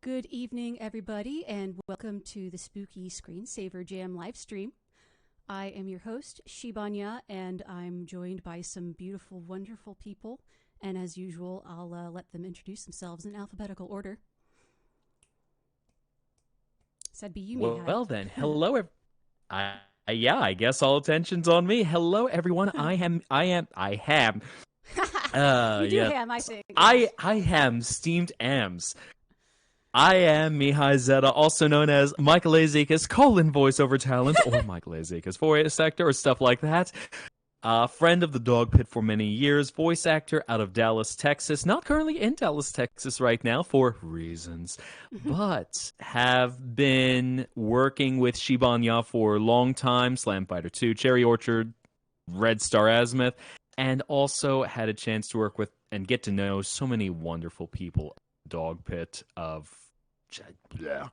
Good evening, everybody, and welcome to the Spooky Screensaver Jam livestream. I am your host, Shibanya, and I'm joined by some beautiful, wonderful people. And as usual, I'll let them introduce themselves in alphabetical order. So that'd be you, Mihai. Well then, hello. I guess all attention's on me. Hello, everyone. I am. You do yeah. ham, I think. I am steamed ams. I am Mihai Zeta, also known as Michael Azekas, voiceover talent, or Michael Azekas voice actor, or stuff like that. Friend of the dog pit for many years, voice actor out of Dallas, Texas. Not currently in Dallas, Texas right now for reasons, but have been working with Shibanya for a long time, Slam Fighter 2, Cherry Orchard, Red Star Azimuth, and also had a chance to work with and get to know so many wonderful people. Dog pit of...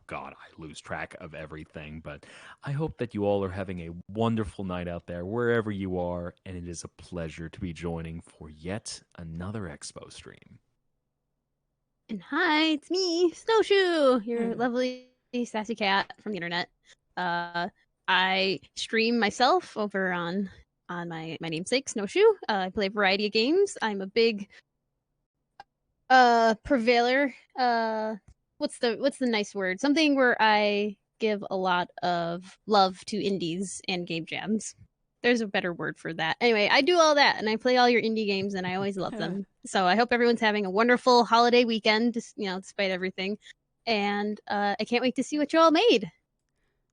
God, I lose track of everything, but I hope that you all are having a wonderful night out there, wherever you are, and it is a pleasure to be joining for yet another Expo stream. And hi, it's me, Snowshoe, your lovely sassy cat from the internet. I stream myself over on my namesake, Snowshoe. I play a variety of games. I'm a big prevailer. What's the nice word? Something where I give a lot of love to indies and game jams. There's a better word for that. Anyway, I do all that, and I play all your indie games, and I always love them. So I hope everyone's having a wonderful holiday weekend, despite everything. And I can't wait to see what you all made.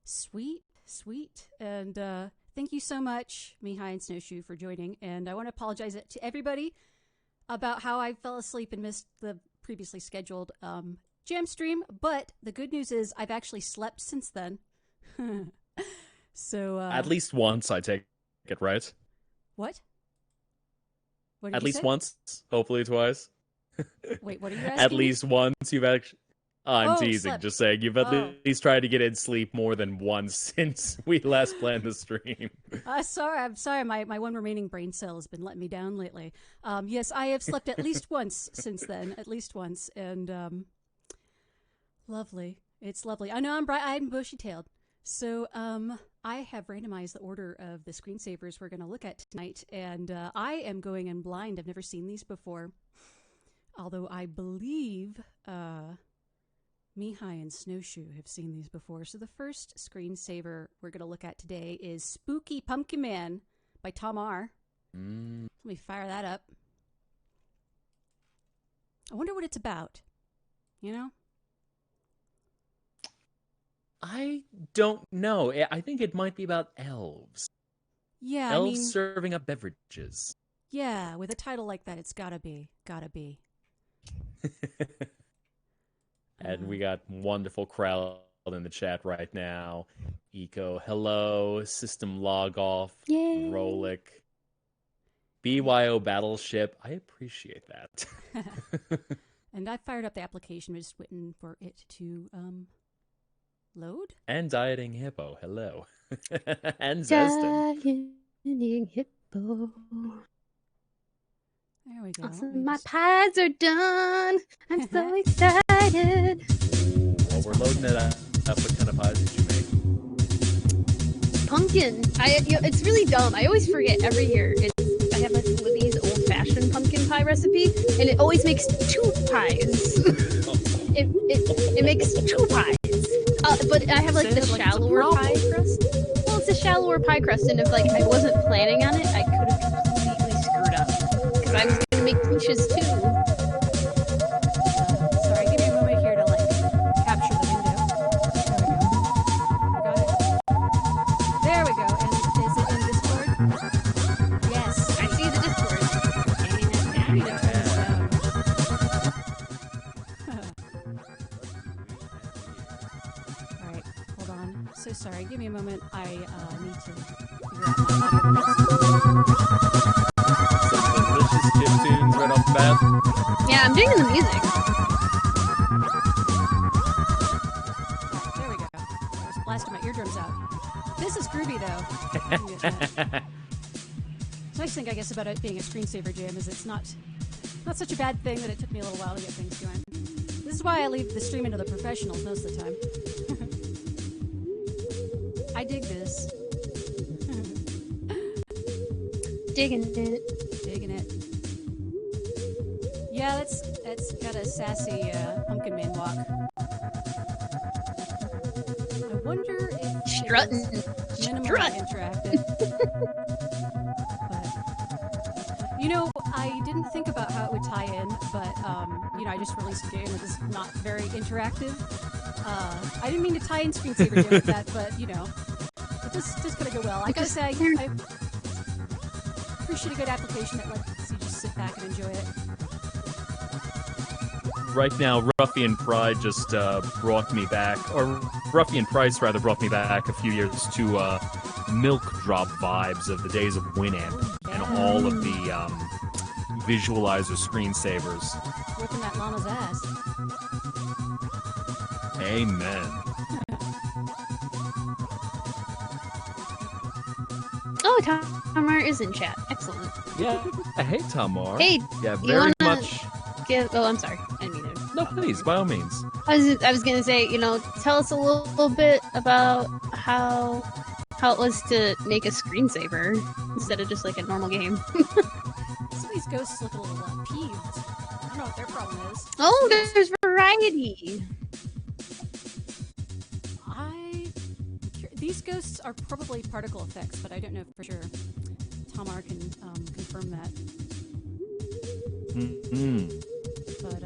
Sweet. And thank you so much, Mihai and Snowshoe, for joining. And I want to apologize to everybody about how I fell asleep and missed the previously scheduled jam stream, but the good news is I've actually slept since then. So at least once, I take it, right? What did at you least say? Once, hopefully twice. Wait, what are you asking? At least once you've actually... I'm teasing, slept. just saying. You've at least tried to get in sleep more than once since we last planned the stream. I'm sorry. My one remaining brain cell has been letting me down lately. Yes, I have slept at least once since then. At least once. And lovely. It's lovely. I know I'm bushy-tailed. So I have randomized the order of the screensavers we're going to look at tonight. And I am going in blind. I've never seen these before. Although I believe... Mihai and Snowshoe have seen these before. So the first screensaver we're going to look at today is Spooky Pumpkin Man by Tom R. Let me fire that up. I wonder what it's about. You know? I don't know. I think it might be about elves. Yeah, elves serving up beverages. Yeah, with a title like that, it's gotta be. And we got wonderful crowd in the chat right now. Eco, hello. System log off. Yay. Rolick. BYO Battleship. I appreciate that. And I fired up the application. We're just waiting for it to load. And Dieting Hippo. Hello. And Zestin. Dieting Hippo. There we go. Awesome. My pies are done. I'm so excited. Well, we're loading it up. What kind of pies did you make? Pumpkin. It's really dumb. I always forget every year. I have like Libby's old-fashioned pumpkin pie recipe, and it always makes 2 pies. it makes 2 pies. But I have like the shallower pie crust. Well, it's a shallower pie crust, and if like I wasn't planning on it, I could have completely screwed up. Because I was gonna make peaches too. Sorry, give me a moment here to capture the window. There we go. And is it in Discord? Yes, I see the Discord. All right, hold on. So sorry. Give me a moment. I need to figure out my Delicious chip tunes right off the bat. Yeah, I'm digging the music. There we go. I was blasting my eardrums out. This is groovy, though. The nice thing, I guess, about it being a screensaver jam is it's not such a bad thing that it took me a little while to get things going. This is why I leave the streaming to the professionals most of the time. I dig this. Digging it. Digging it. Yeah, that's got a sassy Pumpkin Man walk. I wonder if Strutting. it was minimally Strut. interactive. But, you know, I didn't think about how it would tie in, but you know, I just released a game that is not very interactive. I didn't mean to tie in Screensaver Jam with that, but you know, it just gonna go well. I gotta say, I appreciate a good application that lets you just sit back and enjoy it. Right now, Ruffian Pride just brought me back, or Ruffian Price rather brought me back a few years to milk drop vibes of the days of Winamp and all of the visualizer screensavers. Whipping that llama's ass. Amen. Oh, Tamar is in chat. Excellent. Yeah. Hey, Tamar. Hey, Yeah, you very wanna much. Oh, I'm sorry. I didn't mean to. No, please, by all means. I was gonna say, you know, tell us a little bit about how it was to make a screensaver instead of just like a normal game. Some of these ghosts look a little peeved. I don't know what their problem is. Oh, there's variety. These ghosts are probably particle effects, but I don't know for sure. Tamar can confirm that. Mm-hmm. But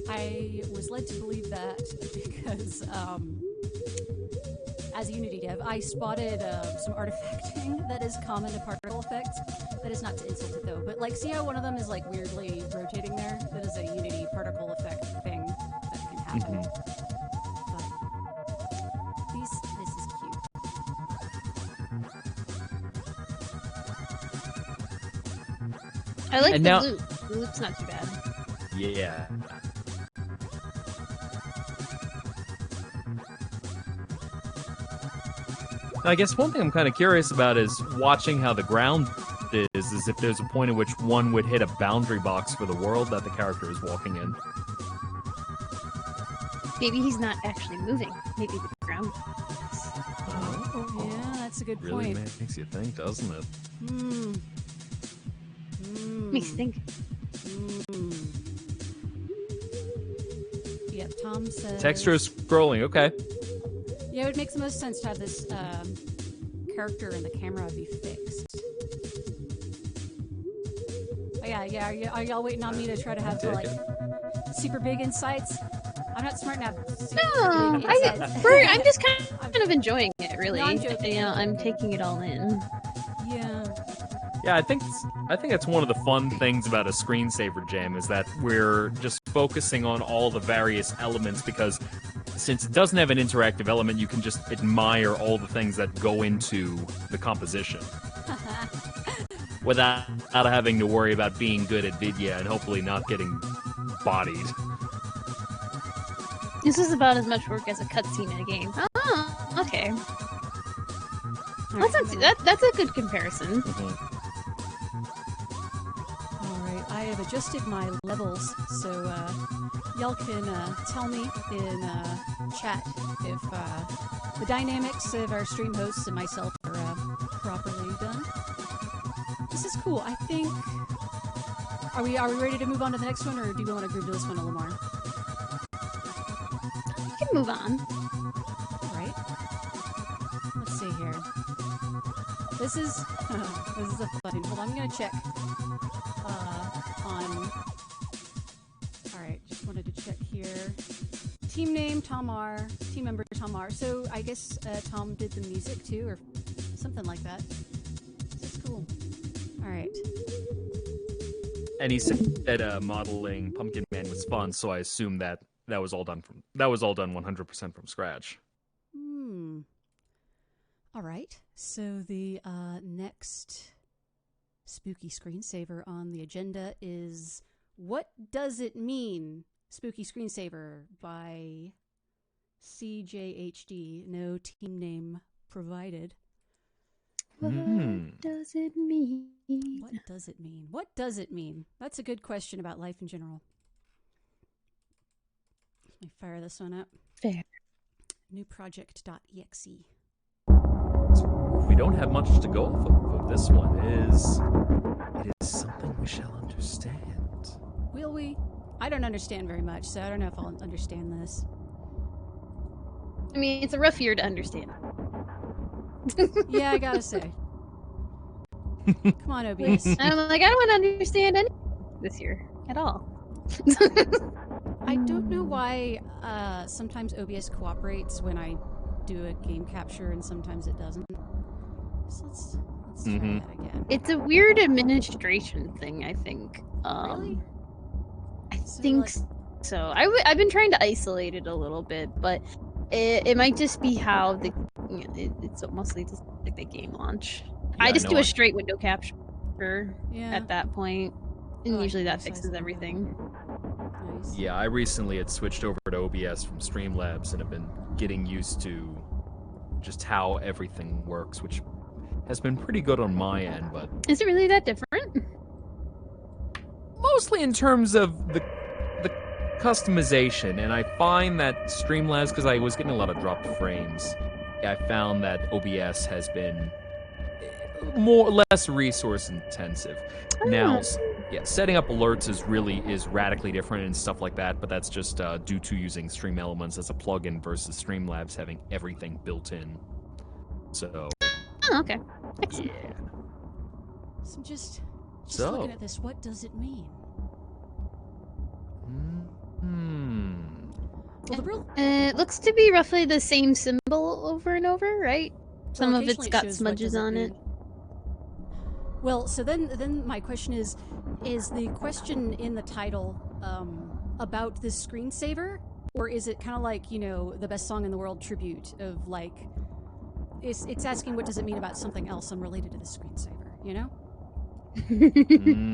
I was led to believe that because as a Unity dev, I spotted some artifacting that is common to particle effects. That is not to insult it though, but like, see how one of them is like weirdly rotating there? That is a Unity particle effect thing that can happen. But this is cute. I like And the now- loot. The loot's not too bad. Yeah. I guess one thing I'm kind of curious about is watching how the ground is if there's a point at which one would hit a boundary box for the world that the character is walking in. Maybe he's not actually moving. Maybe the ground. Yeah, that's a good Really point. makes you think, doesn't it? Makes you think. Yep, Tom says... Texture is scrolling, okay. Yeah, it makes the most sense to have this character and the camera be fixed. Oh, yeah. Are y'all waiting on me to try to have like super big insights? I'm not smart enough. No, I'm just kind of enjoying it, really. No, I'm joking. You know, I'm taking it all in. Yeah. Yeah, I think that's one of the fun things about a screensaver jam is that we're just focusing on all the various elements because since it doesn't have an interactive element, you can just admire all the things that go into the composition. Without having to worry about being good at Vidya and hopefully not getting bodied. This is about as much work as a cutscene in a game. Oh, okay. That's a good comparison. Alright, I have adjusted my levels, so y'all can tell me in chat if the dynamics of our stream hosts and myself are properly done. This is cool. I think... Are we ready to move on to the next one, or do we want to groove to this one a little more? We can move on. Alright. Let's see here. This is a fun one. Hold on, I'm gonna check on... Alright, just wanted to check here. Team name, Tamar. Team member, Tamar. So, I guess Tom did the music too, or something like that. This is cool. Alright. And he said modeling Pumpkin Man was fun, so I assume that was all done 100% from scratch. All right. So the next spooky screensaver on the agenda is What Does It Mean? Spooky Screensaver by CJHD. No team name provided. What does it mean? What does it mean? What does it mean? That's a good question about life in general. Let me fire this one up. Fair. Newproject.exe. We don't have much to go off of, but this one is... It is something we shall understand. Will we? I don't understand very much, so I don't know if I'll understand this. I mean, it's a rough year to understand. Yeah, I gotta say. Come on, OBS. I'm like, I don't want to understand anything this year at all. I don't know why sometimes OBS cooperates when I do a game capture and sometimes it doesn't. So let's try that again. It's a weird administration thing, I think. Really? I So, think like- so. I've been trying to isolate it a little bit, but it might just be how the it's mostly just like the game launch. I just do a straight window capture Yeah. at that point, and Oh, I usually can that resize fixes that everything. Nice. Yeah, I recently had switched over to OBS from Streamlabs and have been getting used to just how everything works, which has been pretty good on my end, but Is it really that different? mostly in terms of the customization. And I find that Streamlabs, because I was getting a lot of dropped frames, I found that OBS has been less resource intensive. Now, setting up alerts is radically different and stuff like that, but that's just due to using Stream Elements as a plugin versus Streamlabs having everything built in. So, Oh, okay. Excellent. yeah. So just So- looking at this, what does it mean? Well, the real It looks to be roughly the same symbol over and over, right? Some well, of it's occasionally got shows what smudges does on it. mean. Well, so then my question is the question in the title about this screensaver, or is it kind of like, you know, the best song in the world tribute of like, it's asking what does it mean about something else unrelated to the screensaver, you know?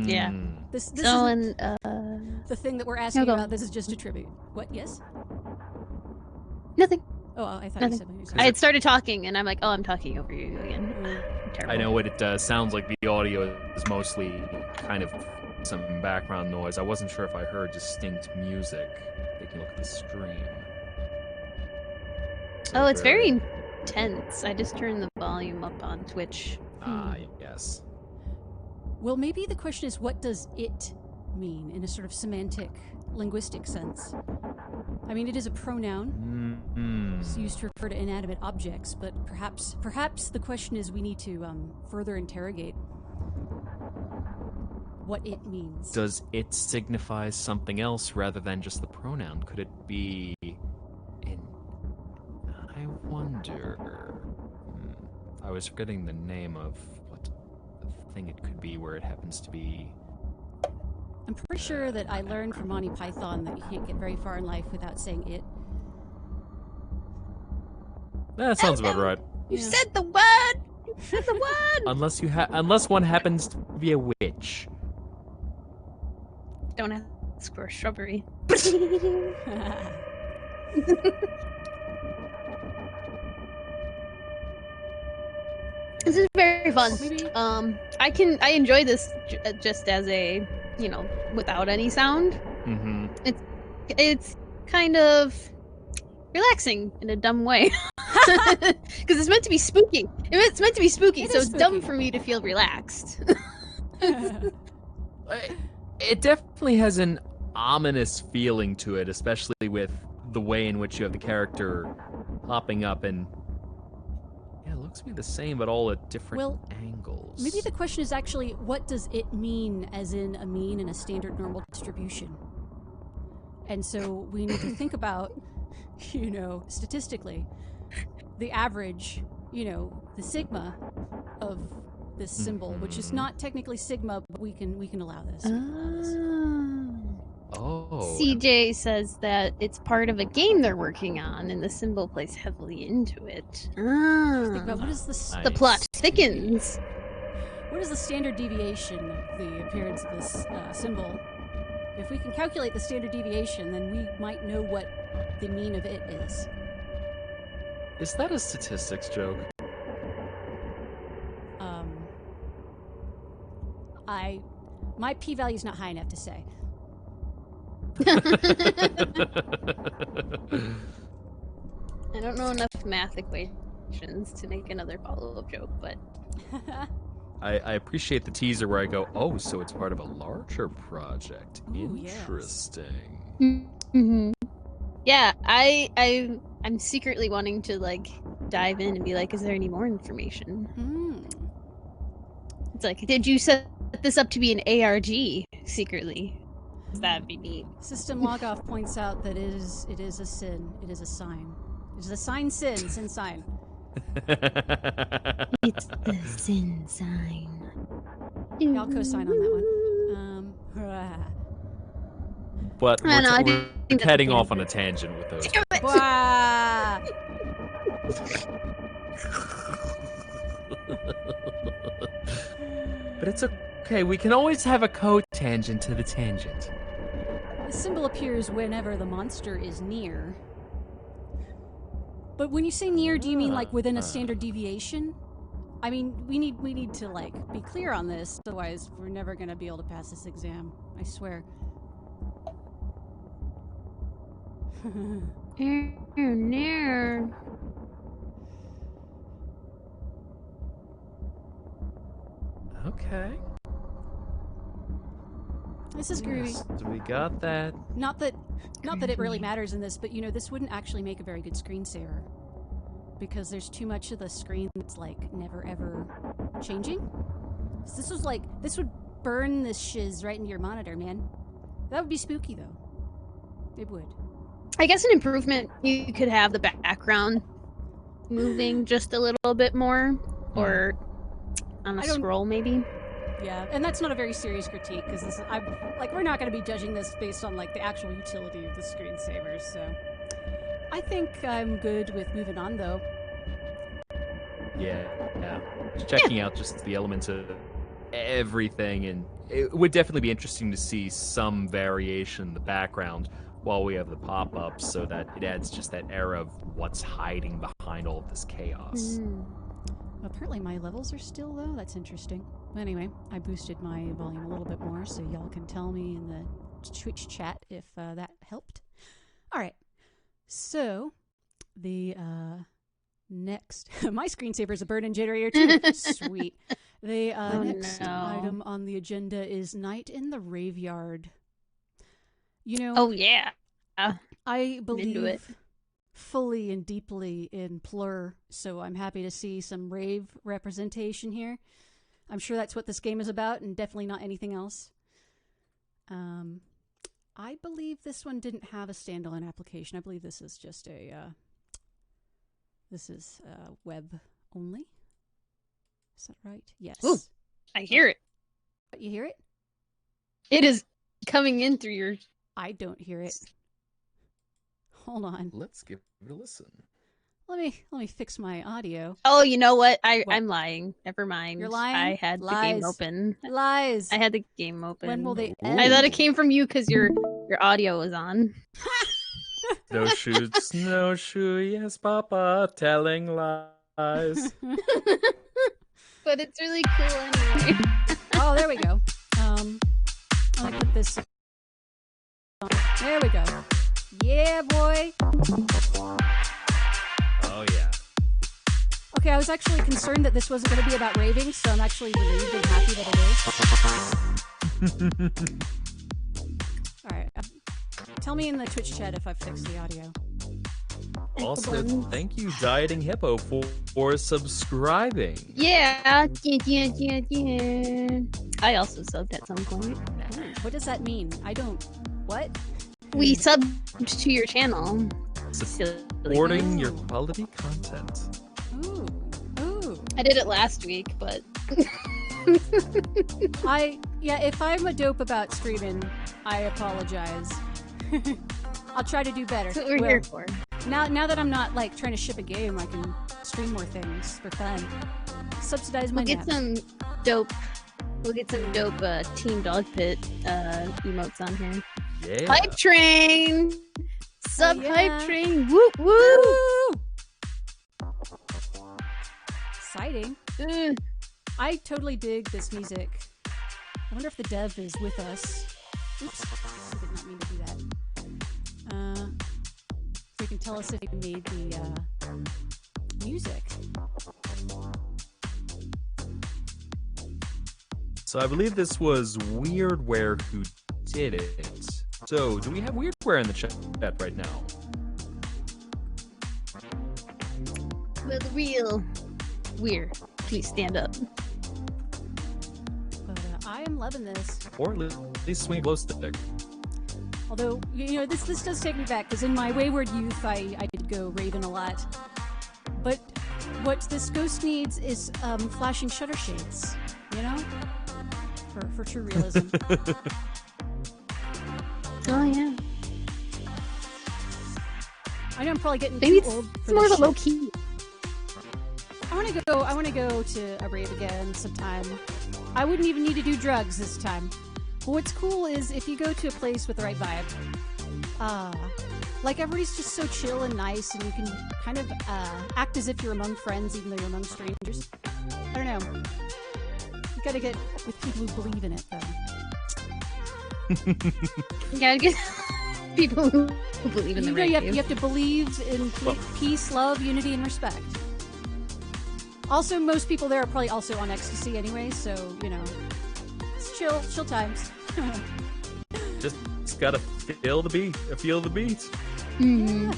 Yeah. This So, isn't and the thing that we're asking go. about. This is just a tribute. What? Yes? nothing. Oh, I thought Nothing. you said what you said. I had started talking, and I'm like, oh, I'm talking over you again. Mm. Terrible. I know what it sounds like. The audio is mostly kind of some background noise. I wasn't sure if I heard distinct music. Taking a look at the stream. Oh, it's very tense. I just turned the volume up on Twitch. Ah, yes. Well, maybe the question is, what does it mean in a sort of semantic, linguistic sense? I mean, it is a pronoun. It's used to refer to inanimate objects, but perhaps the question is we need to further interrogate what it means. Does it signify something else rather than just the pronoun? Could it be I wonder. I was forgetting the name of what thing it could be where it happens to be. I'm pretty sure that I learned from Monty Python that you can't get very far in life without saying it. That sounds about right. You Yeah. said the word! You said the word! Unless one happens to be a witch. Don't ask for a shrubbery. This is very fun. Maybe- I enjoy this just as a, you know, without any sound. Mm-hmm. It's kind of relaxing in a dumb way. Because it's meant to be spooky. It's meant to be spooky, It so is it's dumb spooky. for me to feel relaxed. It definitely has an ominous feeling to it, especially with the way in which you have the character hopping up and it looks to be the same but all at different angles. Maybe the question is actually, what does it mean, as in a mean and a standard normal distribution? And so we need to think about, you know, statistically, the average, you know, the sigma of this symbol, which is not technically sigma, but we can allow this. Oh. CJ says that it's part of a game they're working on, and the symbol plays heavily into it. Think about what is the The plot thickens. what is the standard deviation of the appearance of this symbol? If we can calculate the standard deviation, then we might know what the mean of it is. Is that a statistics joke? My p-value is not high enough to say. I don't know enough math equations to make another follow-up joke, but I appreciate the teaser where I go, oh, so it's part of a larger project. Ooh, yes. Interesting. mm-hmm. Yeah, I'm secretly wanting to like dive in and be like, is there any more information? It's like, did you set this up to be an ARG secretly? That'd be neat. System logoff points out that it is a sin. It is a sign. It is a sin, sin sign. It's the sin sign. I'll co-sign on that one. But we're heading off on a tangent with those. Wow. But it's okay. We can always have a co-tangent to the tangent. The symbol appears whenever the monster is near. But when you say near, do you mean like within a standard deviation? I mean, we need to like be clear on this, otherwise we're never gonna be able to pass this exam. I swear. Near. Okay. This is groovy. Yes, we got that. Not that it really matters in this, but you know, this wouldn't actually make a very good screensaver. Because there's too much of the screen that's like never ever changing. So this would burn this shiz right into your monitor, man. That would be spooky though. It would. I guess an improvement, you could have the background moving just a little bit more, or on a scroll maybe. Yeah, and that's not a very serious critique because we're not going to be judging this based on like the actual utility of the screensavers. So I think I'm good with moving on though. Yeah. Just checking out just the elements of everything, and it would definitely be interesting to see some variation in the background while we have the pop-ups, so that it adds just that air of what's hiding behind all of this chaos. Apparently my levels are still low. That's interesting. Anyway, I boosted my volume a little bit more so y'all can tell me in the Twitch chat if that helped. All right. So, the next... my screensaver is a burn-in generator too. Sweet. The next item on the agenda is Night in the Raveyard. You know... Oh, yeah. I believe fully and deeply in Plur, so I'm happy to see some rave representation here. I'm sure that's what this game is about, and definitely not anything else. I believe this one didn't have a standalone application. I believe this is just a web only. Is that right? Yes. Ooh, I hear it. You hear it? It is coming in through your... I don't hear it. Hold on. Let's give it a listen. Let me fix my audio. Oh, you know what? I'm lying. Never mind. You're lying? I had the game open. Lies. I had the game open. When will they end? I thought it came from you because your audio was on. Snowshoe, yes, Papa, telling lies. But it's really cool anyway. Oh, there we go. Let me put this on. There we go. Yeah, boy. Oh, yeah. Okay, I was actually concerned that this wasn't going to be about raving, so I'm actually relieved and happy that it is. Alright. Tell me in the Twitch chat if I've fixed the audio. Also, thank you, Dieting Hippo, for subscribing. Yeah. I also subbed at some point. What does that mean? I don't... What? We subbed to your channel. Supporting your quality content. Ooh. I did it last week, but... if I'm a dope about streaming, I apologize. I'll try to do better. That's what we're here for. Now that I'm not like trying to ship a game, I can stream more things for fun. Subsidize my naps. We'll get some dope Team Dog Pit emotes on here. Yeah. Hype train! Hype train! Woo woo! Woo! Exciting. I totally dig this music. I wonder if the dev is with us. Oops, I did not mean to do that. So you can tell us if you made the music. So I believe this was Weirdware who did it. So do we have Weirdware in the chat right now? Well, the real Weird, please stand up. But I am loving this. Or at least swing a glow stick. Although, this does take me back, because in my wayward youth, I did go Raven a lot. But what this ghost needs is flashing shutter shades, For true realism. Oh, yeah. I know I'm probably getting Maybe too old for it's more of this a low shit. key. I want to go to a rave again sometime. I wouldn't even need to do drugs this time. But what's cool is if you go to a place with the right vibe, like everybody's just so chill and nice, and you can kind of act as if you're among friends, even though you're among strangers. I don't know. You gotta get with people who believe in it, though. You gotta get people who believe in the right you have to believe in peace, love, unity, and respect. Also, most people there are probably also on ecstasy anyway, so, it's chill times. Just gotta feel the beat. Feel the beat. Mm.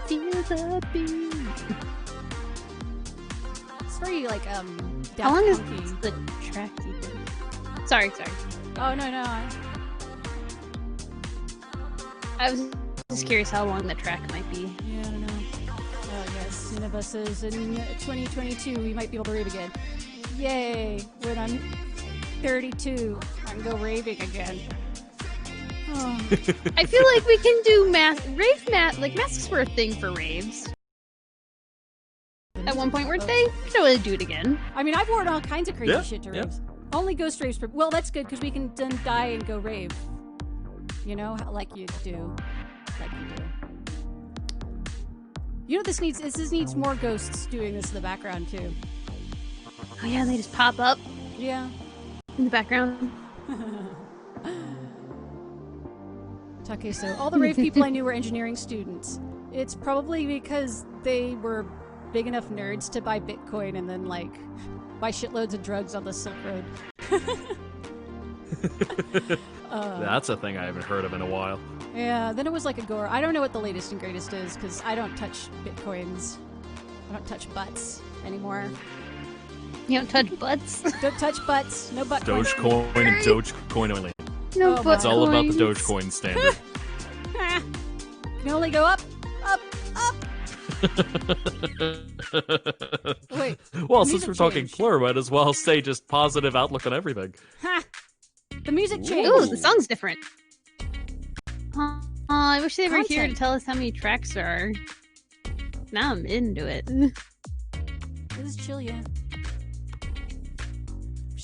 Feel the beat. It's very, like, How long is funky. the track even? Sorry. Oh, no. I was just curious how long the track might be. Yeah, I don't know. Oh, yes. Cinnabus says in 2022 we might be able to rave again. Yay! When I'm 32, I can go raving again. Oh. I feel like we can do masks were a thing for raves. At one point, weren't they? We can really do it again. I mean, I've worn all kinds of crazy shit to yeah. raves. Only ghost raves. Well, that's good because we can then die and go rave. Like you do. This needs more ghosts doing this in the background too. Oh yeah, they just pop up Yeah. in the background. Okay, so all the rave people I knew were engineering students. It's probably because they were big enough nerds to buy Bitcoin and then, buy shitloads of drugs on the Silk Road. That's a thing I haven't heard of in a while. Yeah, then it was like a gore. I don't know what the latest and greatest is, because I don't touch Bitcoins. I don't touch butts anymore. You don't touch butts. Don't touch butts. No butt coins. Dogecoin and Dogecoin only. No Oh, butt It's all about the coins. Dogecoin standard. Can only go up, up, up. Wait. Well, the since music we're talking changed. Plur, might as well say just positive outlook on everything. Ha! The music changed. Ooh, the song's different. I wish they were here to Content. tell us how many tracks there are. Now I'm into it. This is chill, yeah.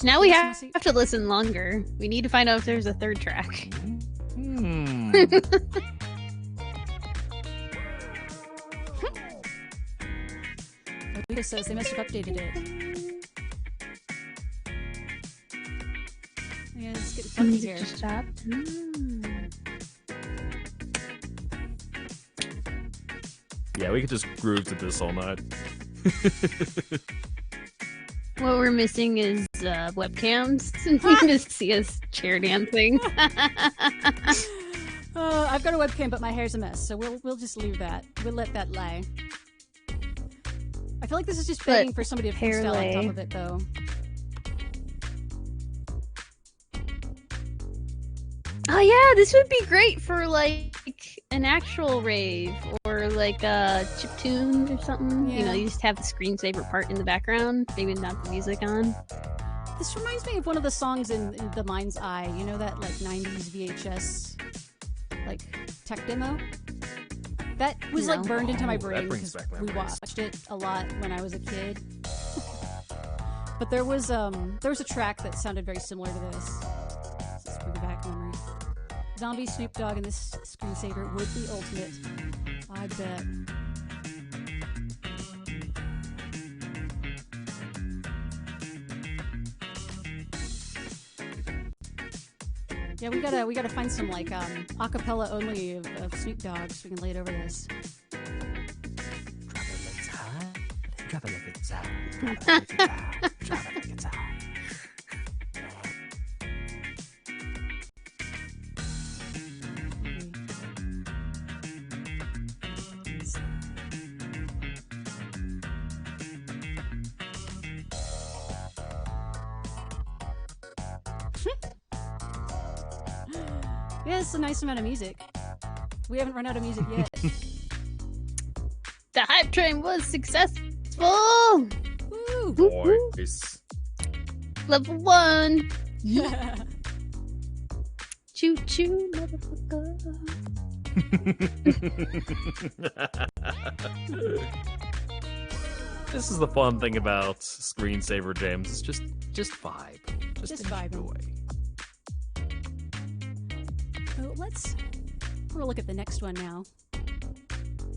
Now we Listen, have to listen longer. We need to find out if there's a third track. Hmm. Luca says they must have updated it. Yeah, it's getting funky Music here. just stopped. Yeah, we could just groove to this all night. What we're missing is webcams. You can just see us chair dancing. I've got a webcam, but my hair's a mess, so we'll just leave that. We'll let that lie. I feel like this is just But begging for somebody to hair freestyle on lay. top of it, though. Oh yeah, this would be great for like an actual rave or like a chiptune or something. You know, Yeah. you just have the screensaver part in the background, maybe not the music on. This reminds me of one of the songs in The Mind's Eye. You know that like 90s VHS like tech demo? That was like No. burned into my Oh, that brain brings because back we memories. watched it a lot when I was a kid. But there was a track that sounded very similar to this. Let's bring back memories. Zombie Snoop Dogg and this screensaver would be ultimate. I bet. Yeah, we gotta find some like acapella only of Snoop Dogg so we can lay it over this. Drop it like it's hot. Drop it like it's hot. Drop it like it's hot. Yeah, it's a nice amount of music. We haven't run out of music yet. The hype train was successful. Woo! Boys. Level 1. Yeah. Choo choo, motherfucker. This is the fun thing about Screensaver James. It's just vibe. Just vibing. enjoy. So we're gonna look at the next one now.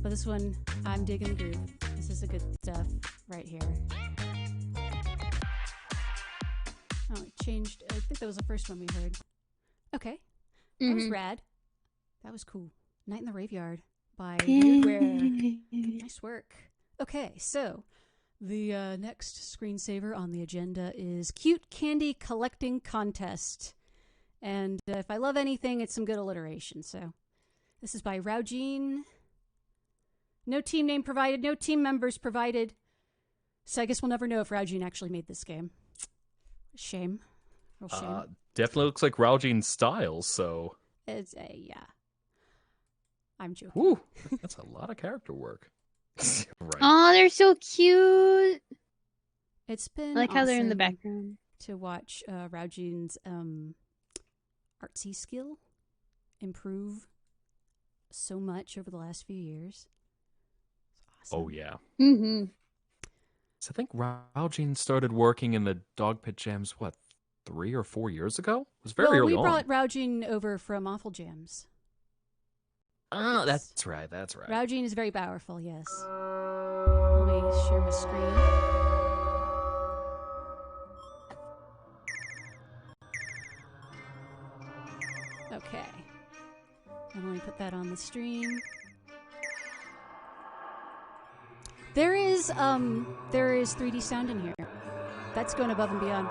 But this one, I'm digging the groove. This is the good stuff right here. Oh, it changed. I think that was the first one we heard. Okay. That was rad. That was cool. Night in the Graveyard by Weirdware. Nice work. Okay, so the next screensaver on the agenda is Cute Candy Collecting Contest. And if I love anything, it's some good alliteration. So this is by Raujin. No team name provided, no team members provided. So I guess we'll never know if Raujin actually made this game. Shame. Real shame. Definitely looks like Raujin's style, so... It's yeah. I'm joking. Woo, that's a lot of character work. Right. Oh, they're so cute. It's been I like how they're in the awesome background. to watch Raujin's artsy skill improve so much over the last few years. It's awesome. Oh, yeah. Mm-hmm. So I think Raujin started working in the Dog Pit Jams, 3 or 4 years ago? It was very early on. We brought Raujin over from Awful Jams. Oh, that's right. Raujin is very powerful, yes. Let me share my screen. Okay. And let me put that on the stream. There is 3D sound in here. That's going above and beyond.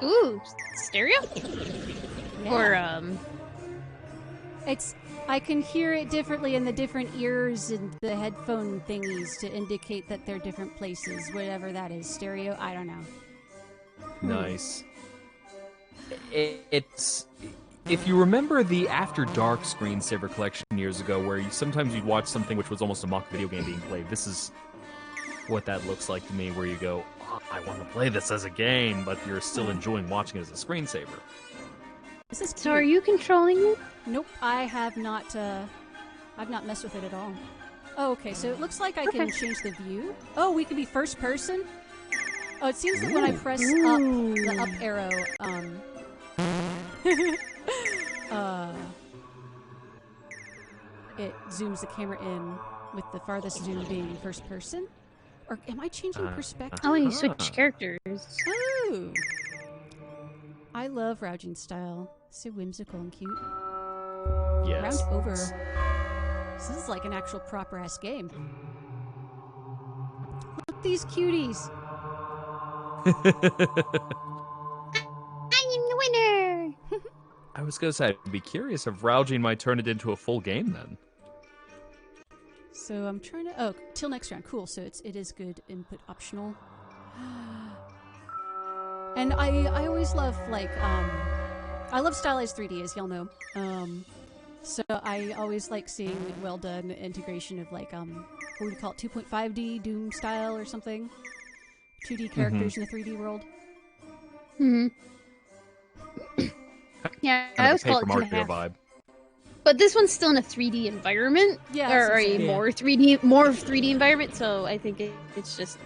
Ooh, stereo? Yeah. Or I can hear it differently in the different ears and the headphone thingies to indicate that they're different places, whatever that is. Stereo? I don't know. Nice. It's... If you remember the After Dark Screensaver collection years ago, where sometimes you'd watch something which was almost a mock video game being played, this is what that looks like to me, where you go, oh, I want to play this as a game, but you're still enjoying watching it as a screensaver. This is cute. so are you controlling it? Nope, I have not. I've not messed with it at all. Oh, okay. So it looks like I can change the view. Oh, we can be first person. Oh, it seems that when I press up the up arrow, it zooms the camera in, with the farthest zoom being first person. Or am I changing perspective? Oh, and you switch characters. Oh, I love Raujin's style. So whimsical and cute. Yes. Round over. This is like an actual proper-ass game. Look at these cuties. I'm the winner! I was going to say, I'd be curious if Raujin might turn it into a full game then. So I'm trying to... Oh, till next round. Cool. So it is good input optional. And I always love, like, I love stylized 3D, as y'all know. So I always like seeing well done integration of, like, what would you call it, 2.5D Doom style or something? 2D characters in the 3D world. Mm-hmm. Yeah, I always call it Paper 2.5. Mario vibe. But this one's still in a 3D environment. Yeah, or that's a what more 3D environment, so I think it's just,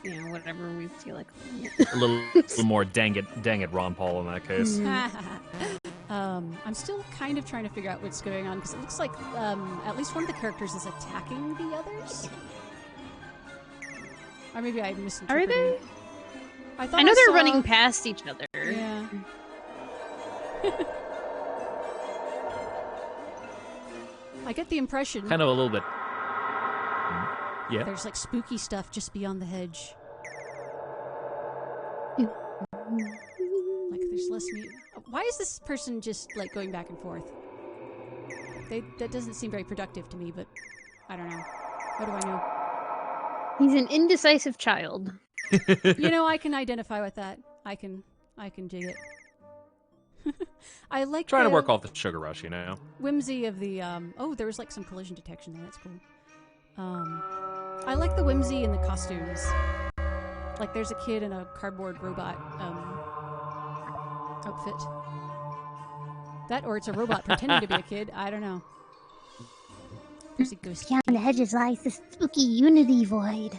whatever we feel like. A little more dang it, Ron Paul in that case. I'm still kind of trying to figure out what's going on, because it looks like at least one of the characters is attacking the others. Or maybe I misinterpreted. Are they? I know they're running past each other. Yeah. I get the impression Kind of a little bit. Yeah. there's like spooky stuff just beyond the hedge. Like there's less Why is this person just like going back and forth? That doesn't seem very productive to me, but I don't know. What do I know? He's an indecisive child. You know, I can identify with that. I can dig it. I like Trying to the work off the sugar rush, you know. whimsy of the oh, there was like some collision detection there. That's cool. I like the whimsy in the costumes. Like there's a kid in a cardboard robot outfit. That, or it's a robot pretending to be a kid. I don't know. There's a ghost. Beyond the hedges lies the spooky unity void.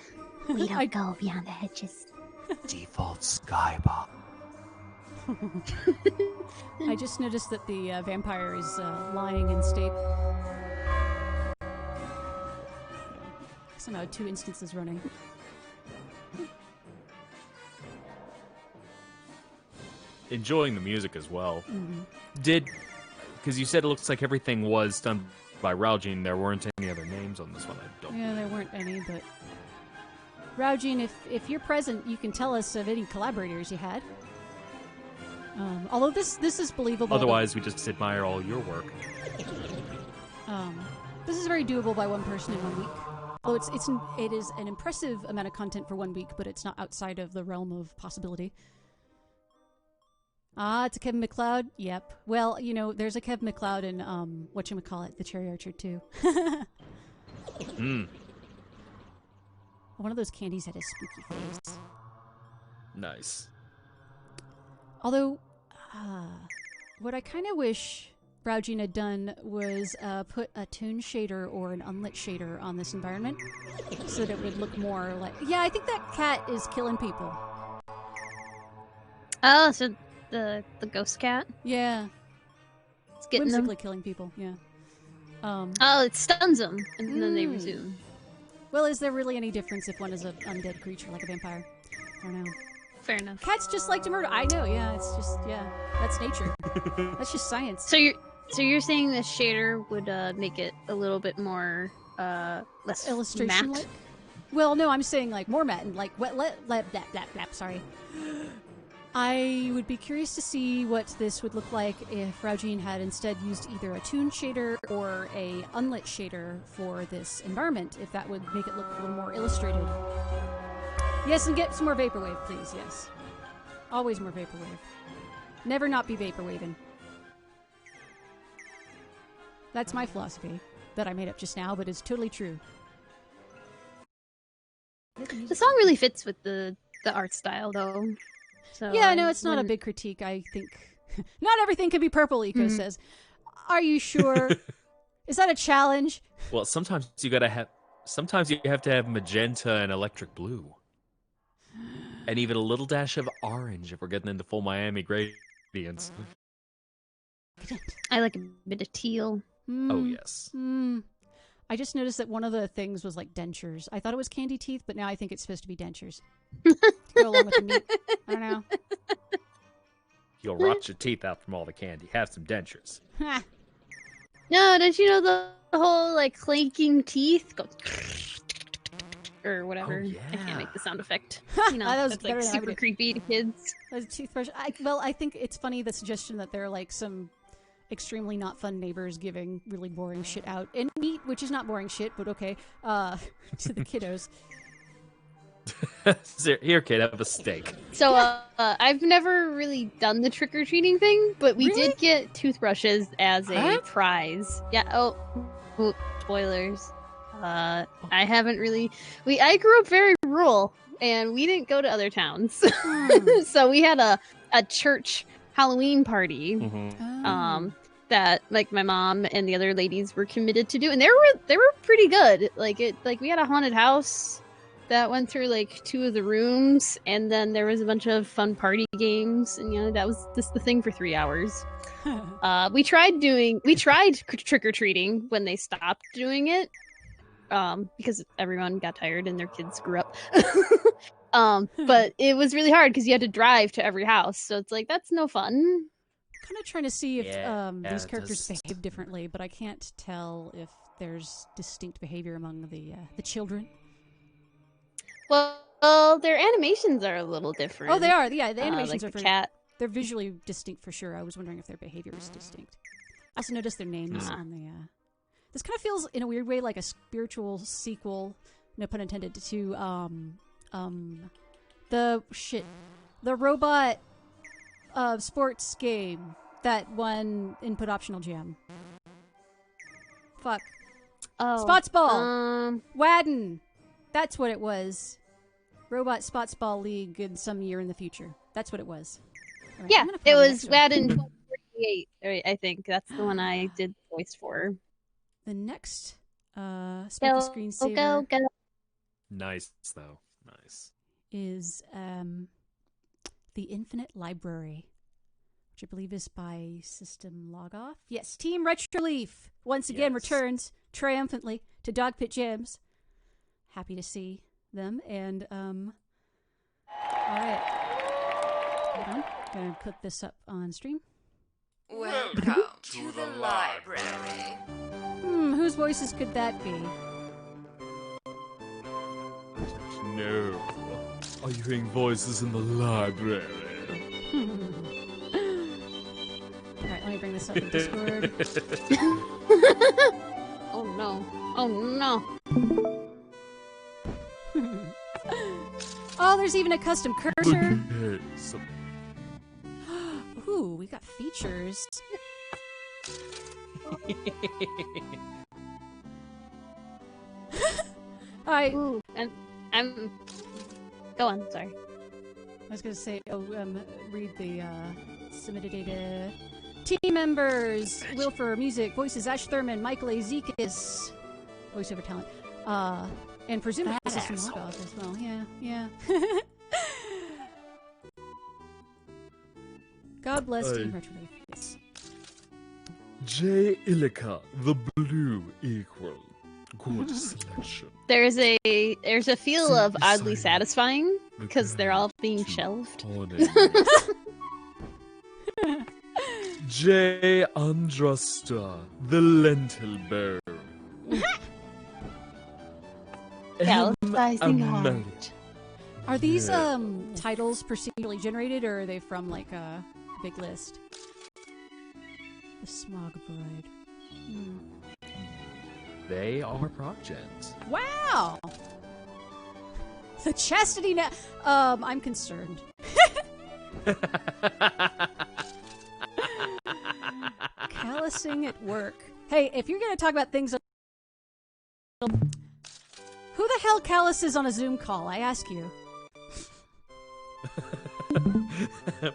We don't go beyond the hedges. Default skybox. I just noticed that the vampire is lying in state. Somehow 2 instances running. Enjoying the music as well. Mm-hmm. Because you said it looks like everything was done by Raujin. There weren't any other names on this one. I don't. Yeah, there weren't any, but Raujin, if you're present, you can tell us of any collaborators you had. Although this is believable. Otherwise, we just admire all your work. This is very doable by one person in 1 week. Although it is an impressive amount of content for 1 week, but it's not outside of the realm of possibility. Ah, it's a Kevin McLeod? Yep. Well, you know, there's a Kevin McLeod in, whatchamacallit, The Cherry Orchard, too. One of those candies had a spooky face. Nice. Although, what I kind of wish Raujin had done was put a toon shader or an unlit shader on this environment so that it would look more like... Yeah, I think that cat is killing people. Oh, so the ghost cat? Yeah. It's getting them. Whimsically killing people, yeah. Oh, it stuns them, and then they resume. Well, is there really any difference if one is an undead creature like a vampire? I don't know. Fair enough. Cats just like to murder. I know, yeah. It's just, yeah. That's nature. That's just science. So you're saying the shader would make it a little bit more less illustration matte? like? Well, no, I'm saying like more matte and like sorry. I would be curious to see what this would look like if Raujin had instead used either a toon shader or a unlit shader for this environment, if that would make it look a little more illustrated. Yes, and get some more vaporwave, please, yes. Always more vaporwave. Never not be vaporwaving. That's my philosophy that I made up just now, but it's totally true. The song really fits with the art style, though. So yeah, no, it's not a big critique. I think not everything can be purple, Eco says. Are you sure? Is that a challenge? Well, sometimes you have to have magenta and electric blue. And even a little dash of orange if we're getting into full Miami gradients. I like a bit of teal. Oh, yes. I just noticed that one of the things was like dentures. I thought it was candy teeth, but now I think it's supposed to be dentures. Go along with the meat. I don't know. You'll rot your teeth out from all the candy. Have some dentures. No, don't you know the whole like clanking teeth go or whatever? Oh, yeah. I can't make the sound effect. You know, That was that's better like than I super would do. creepy to kids. As a toothbrush. I think it's funny the suggestion that there are like some extremely not fun neighbors giving really boring shit out. And meat, which is not boring shit, but okay, to the kiddos. Here, kid, have a steak. So I've never really done the trick-or-treating thing, but we did get toothbrushes as a prize. Yeah, oh, spoilers. I haven't really... I grew up very rural, and we didn't go to other towns. So we had a church Halloween party. That like my mom and the other ladies were committed to do, and they were pretty good. Like we had a haunted house that went through like 2 of the rooms, and then there was a bunch of fun party games, and you know that was just the thing for 3 hours. We tried trick-or-treating when they stopped doing it, because everyone got tired and their kids grew up. But it was really hard because you had to drive to every house, so it's like that's no fun. kind of trying to see if these it characters does. behave differently, but I can't tell if there's distinct behavior among the children. Well, their animations are a little different. Oh, they are. Yeah, the animations like are the cat. They're visually distinct for sure. I was wondering if their behavior is distinct. I also noticed their names on the. This kind of feels, in a weird way, like a spiritual sequel, no pun intended, to the robot sports game that won input optional jam. Fuck. Oh, Spotsball. Wadden. That's what it was. Robot Spotsball League in some year in the future. That's what it was. Right, yeah, it was Wadden 1248. I think that's the one I did voice for. The next spooky screensaver go. Nice, though. Nice. is The Infinite Library, which I believe is by System Logoff. Yes, Team Retroleaf once again returns triumphantly to Dogpit Jams. Happy to see them. And, all right. Hold on. Gonna put this up on stream. Welcome to the library. Whose voices could that be? No. Are you hearing voices in the library? Alright, let me bring this up in Discord. Oh no. Oh no. Oh, there's even a custom cursor. Yes. Ooh, we got features. Alright. Ooh, and I'm... Go on, sorry. I was gonna say, read the submitted data. Team members: Wilfer, music, voices, Ash Thurman, Michael A. Zekis, voiceover talent, and presumably System Logoff as well. Yeah. God bless Team Retrolife. Yes. J. Illica, the blue equal. Good selection. There's a feel of oddly satisfying because they're all being shelved. J. Andrasta, the lentil bear. Galaxizing heart. Are these titles procedurally generated, or are they from like a big list? The Smog Bride. They are Proggens. Wow! The chastity I'm concerned. Callousing at work. Hey, if you're gonna talk about things, who the hell calluses on a Zoom call? I ask you.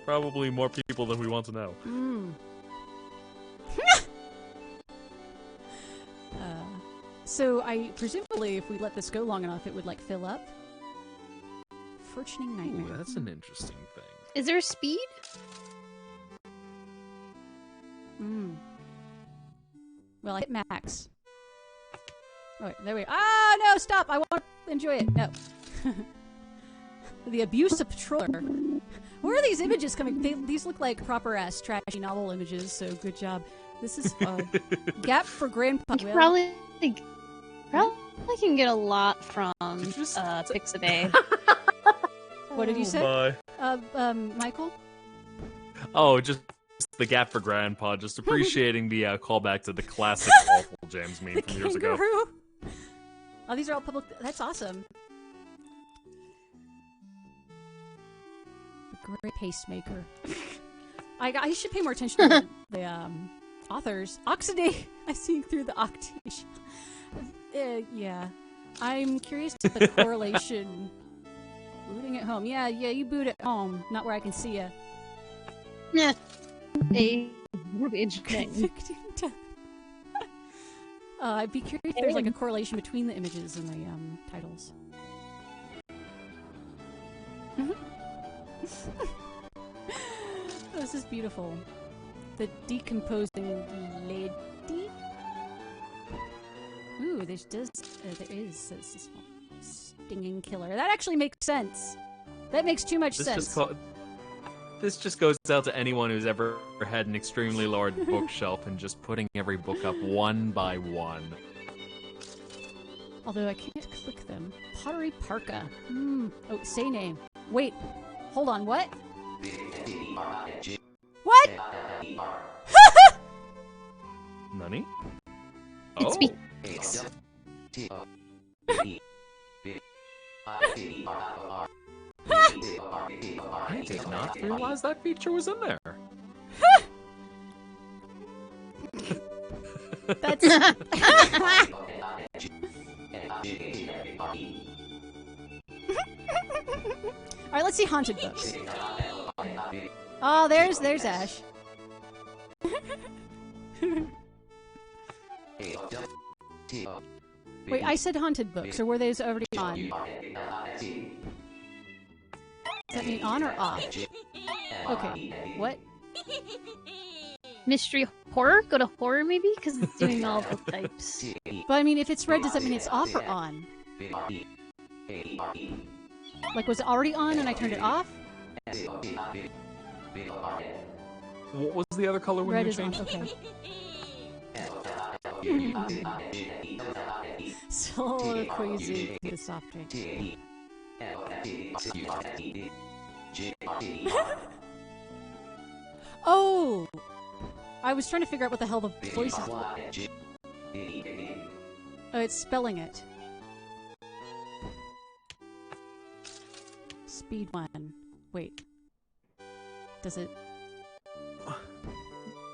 Probably more people than we want to know. So I presumably, if we let this go long enough, it would like fill up. Fortuning nightmare. Ooh, that's an interesting thing. Is there speed? Well, I hit max. Oh, wait, there we go. Ah, no, stop! I want to enjoy it. No. The abuse of patroller. Where are these images coming? These look like proper-ass trashy novel images, so good job. This is Gap for Grandpa. You probably can get a lot from Pixabay. What did you say? Michael? Oh, just the Gap for Grandpa, just appreciating the callback to the classic Awful James meme from years ago. Oh, these are all public. That's awesome. The Great Pacemaker. I should pay more attention to the authors. Oxidate. I see through the octave. Yeah. I'm curious to the correlation. Booting at home. Yeah, you boot at home. Not where I can see you. Yeah. I'd be curious if there's like a correlation between the images and the titles. This is beautiful. The decomposing lady. Ooh, there is this stinging killer. That actually makes sense. That makes too much sense. This just goes out to anyone who's ever had an extremely large bookshelf and just putting every book up one by one. Although I can't click them. Pottery Parka. Oh, say name. Wait. Hold on, what? What? Nani? It Oh. speaks. I did not realize that feature was in there. That's... Alright, let's see haunted books. Oh, there's Ash. Wait, I said haunted books, or were those already on? Does that mean on or off? Okay, what? Mystery horror? Go to horror maybe? Because it's doing all book types. But I mean, if it's red, does that mean it's off or on? Like, was it already on and I turned it off? What was the other color when Red you is on, changed? okay. So crazy, the soft drink. Oh! I was trying to figure out what the hell the voices were. Oh, it's spelling it. Speed 1. Wait. Does it...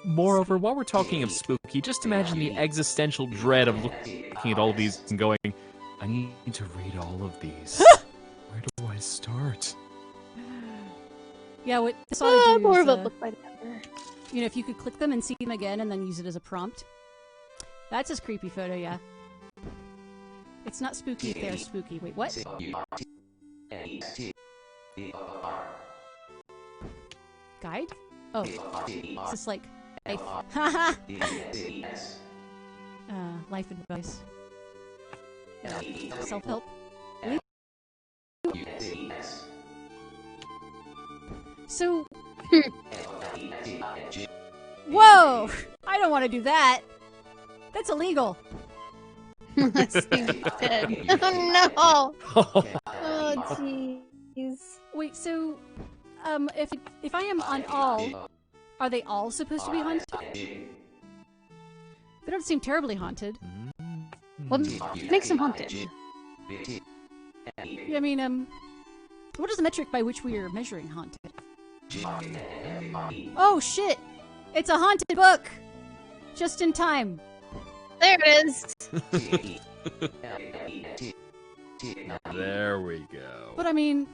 Moreover, while we're talking of spooky, just imagine the existential dread of looking at all of these and going, I need to read all of these. Where do I start? Yeah, what this ought to do More is, of a book by the cover. you know, if you could click them and see them again and then use it as a prompt. That's his creepy photo, yeah. It's not spooky if they're spooky. Wait, what? Guide? Oh. It's just like life. Haha! Life advice. Self-help. So... Whoa! I don't want to do that! That's illegal! Steve dead. Oh no! Oh jeez. Wait, so... if I am on all, are they all supposed to be haunted? They don't seem terribly haunted. What makes them haunted? Yeah, I mean, what is the metric by which we are measuring haunted? Oh shit! It's a haunted book! Just in time. There it is! There we go. But I mean,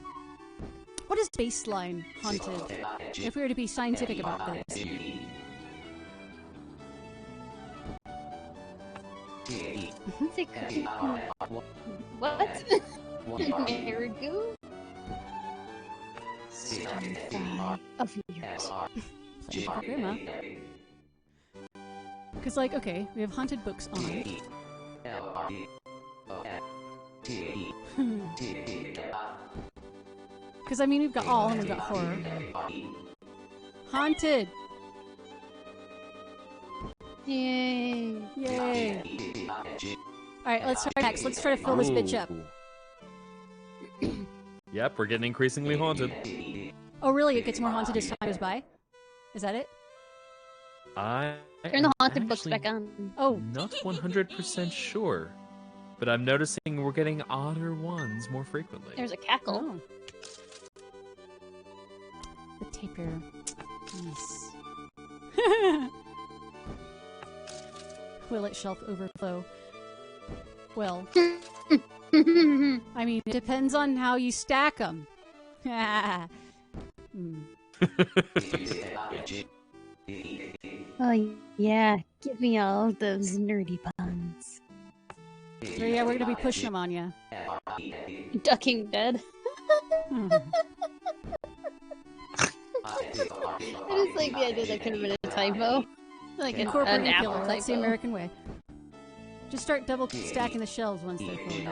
what is baseline haunted? If we were to be scientific about this. What? Marigold? 75 of years. Playing for grandma. Because, like, okay, we have haunted books on. Because, I mean, we've got all and we've got horror. Haunted! Yay. Yay! Alright, let's try next. Let's try to fill this bitch up. Yep, we're getting increasingly haunted. Oh, really? It gets more haunted as time goes by? Is that it? Turn the haunted books back on. Oh. Not 100% sure. But I'm noticing we're getting odder ones more frequently. There's a cackle. Oh. The tapir. Yes. Will it shelf overflow? Well, I mean, it depends on how you stack them. Oh, yeah. Give me all of those nerdy puns. So yeah, we're gonna be pushing them on you. Ducking dead. I just like the idea that could have been a typo. Like Incorporate an and apple killer. That's the typo. American way. Just start double stacking the shelves once they're full.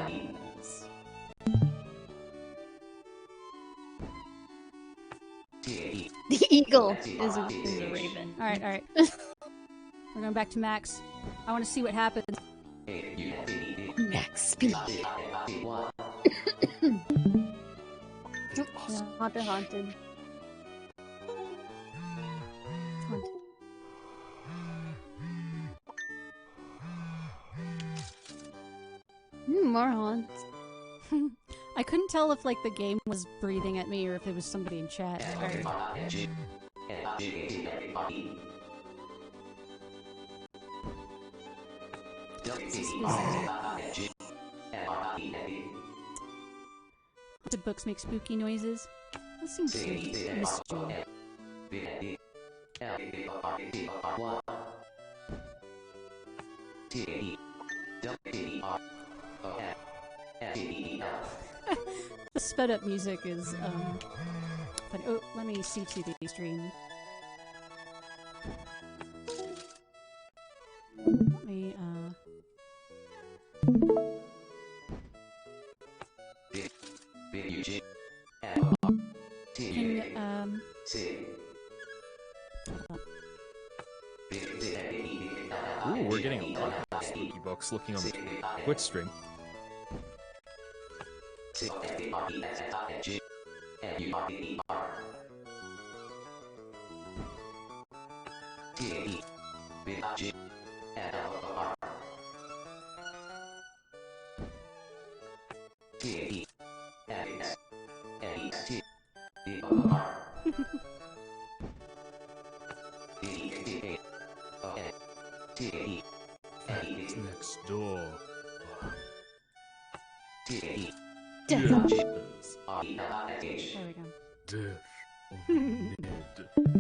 eagle is a raven. All right. We're going back to Max. I want to see what happens. Max speed. Haunted. Haunted. More haunts. I couldn't tell if like the game was breathing at me or if it was somebody in chat. Haunted books make spooky noises. That seems mystery. The sped up music is funny. Oh, let me see to the stream. Let me Ooh, we're getting a lot of spooky books looking on the Twitch stream. Next door. There we go.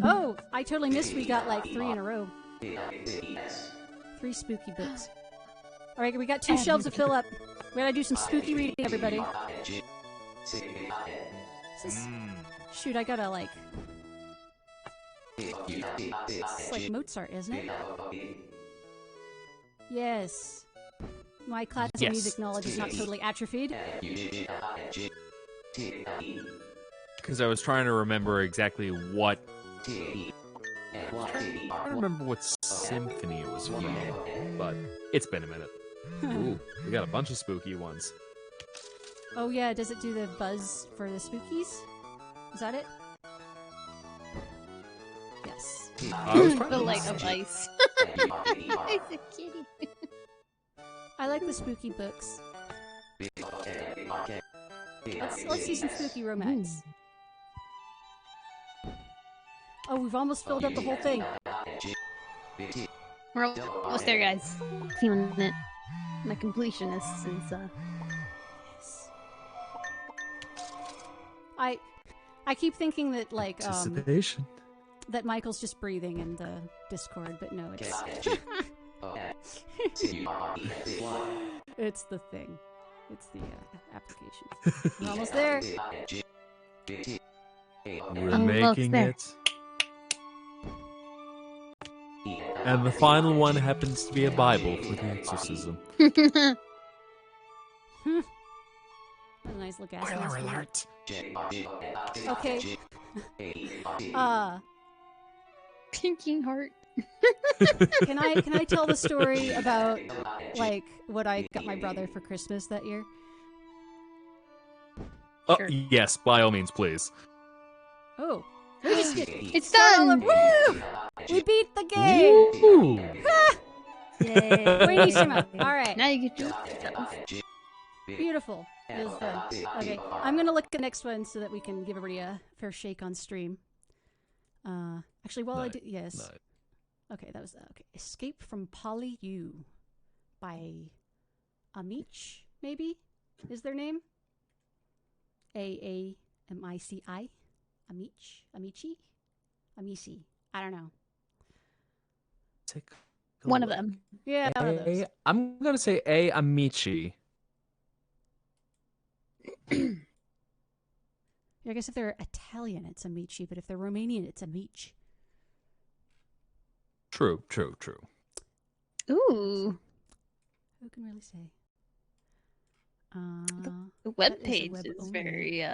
Oh, I totally missed. We got like 3 in a row. 3 spooky books. All right, we got 2 shelves to fill up. We gotta do some spooky reading, everybody. Shoot, I gotta like. It's like Mozart, isn't it? Yes. My classical music knowledge is not totally atrophied. Because I was trying to remember exactly what... I don't remember what symphony it was from, but it's been a minute. Ooh, we got a bunch of spooky ones. Oh yeah, does it do the buzz for the spookies? Is that it? Yes. The light of ice. It's a kitty. I like the spooky books. Let's see some spooky romance. Oh, we've almost filled up the whole thing. We're almost there, guys. Feeling it. My completionist is I keep thinking that like Anticipation. that Michael's just breathing in the Discord, but no, it's it's the thing. It's the application. We're almost there. We're making it. And the final one happens to be a Bible for the exorcism. A nice look at Spoiler alert. Okay. Pinking heart. Can I tell the story about like what I got my brother for Christmas that year? Sure. Yes, by all means, please. Oh, It's done! Woo! We beat the game! Ooh. Yay. Rainy Shima. Alright. Now you get to stuff. Beautiful. It was fun. Okay, I'm gonna look at the next one so that we can give everybody a fair shake on stream. Actually, while I do, yes. No. Okay, that was okay. Escape from Poly U by Amici, maybe is their name. A-A-M-I-C-I. Amici. I don't know. One of them. Yeah, one of those. I'm gonna say A. Amici. I guess if they're Italian, it's Amici, but if they're Romanian, it's Amici. True. Ooh. Who can really say? The web that is a page web is only. very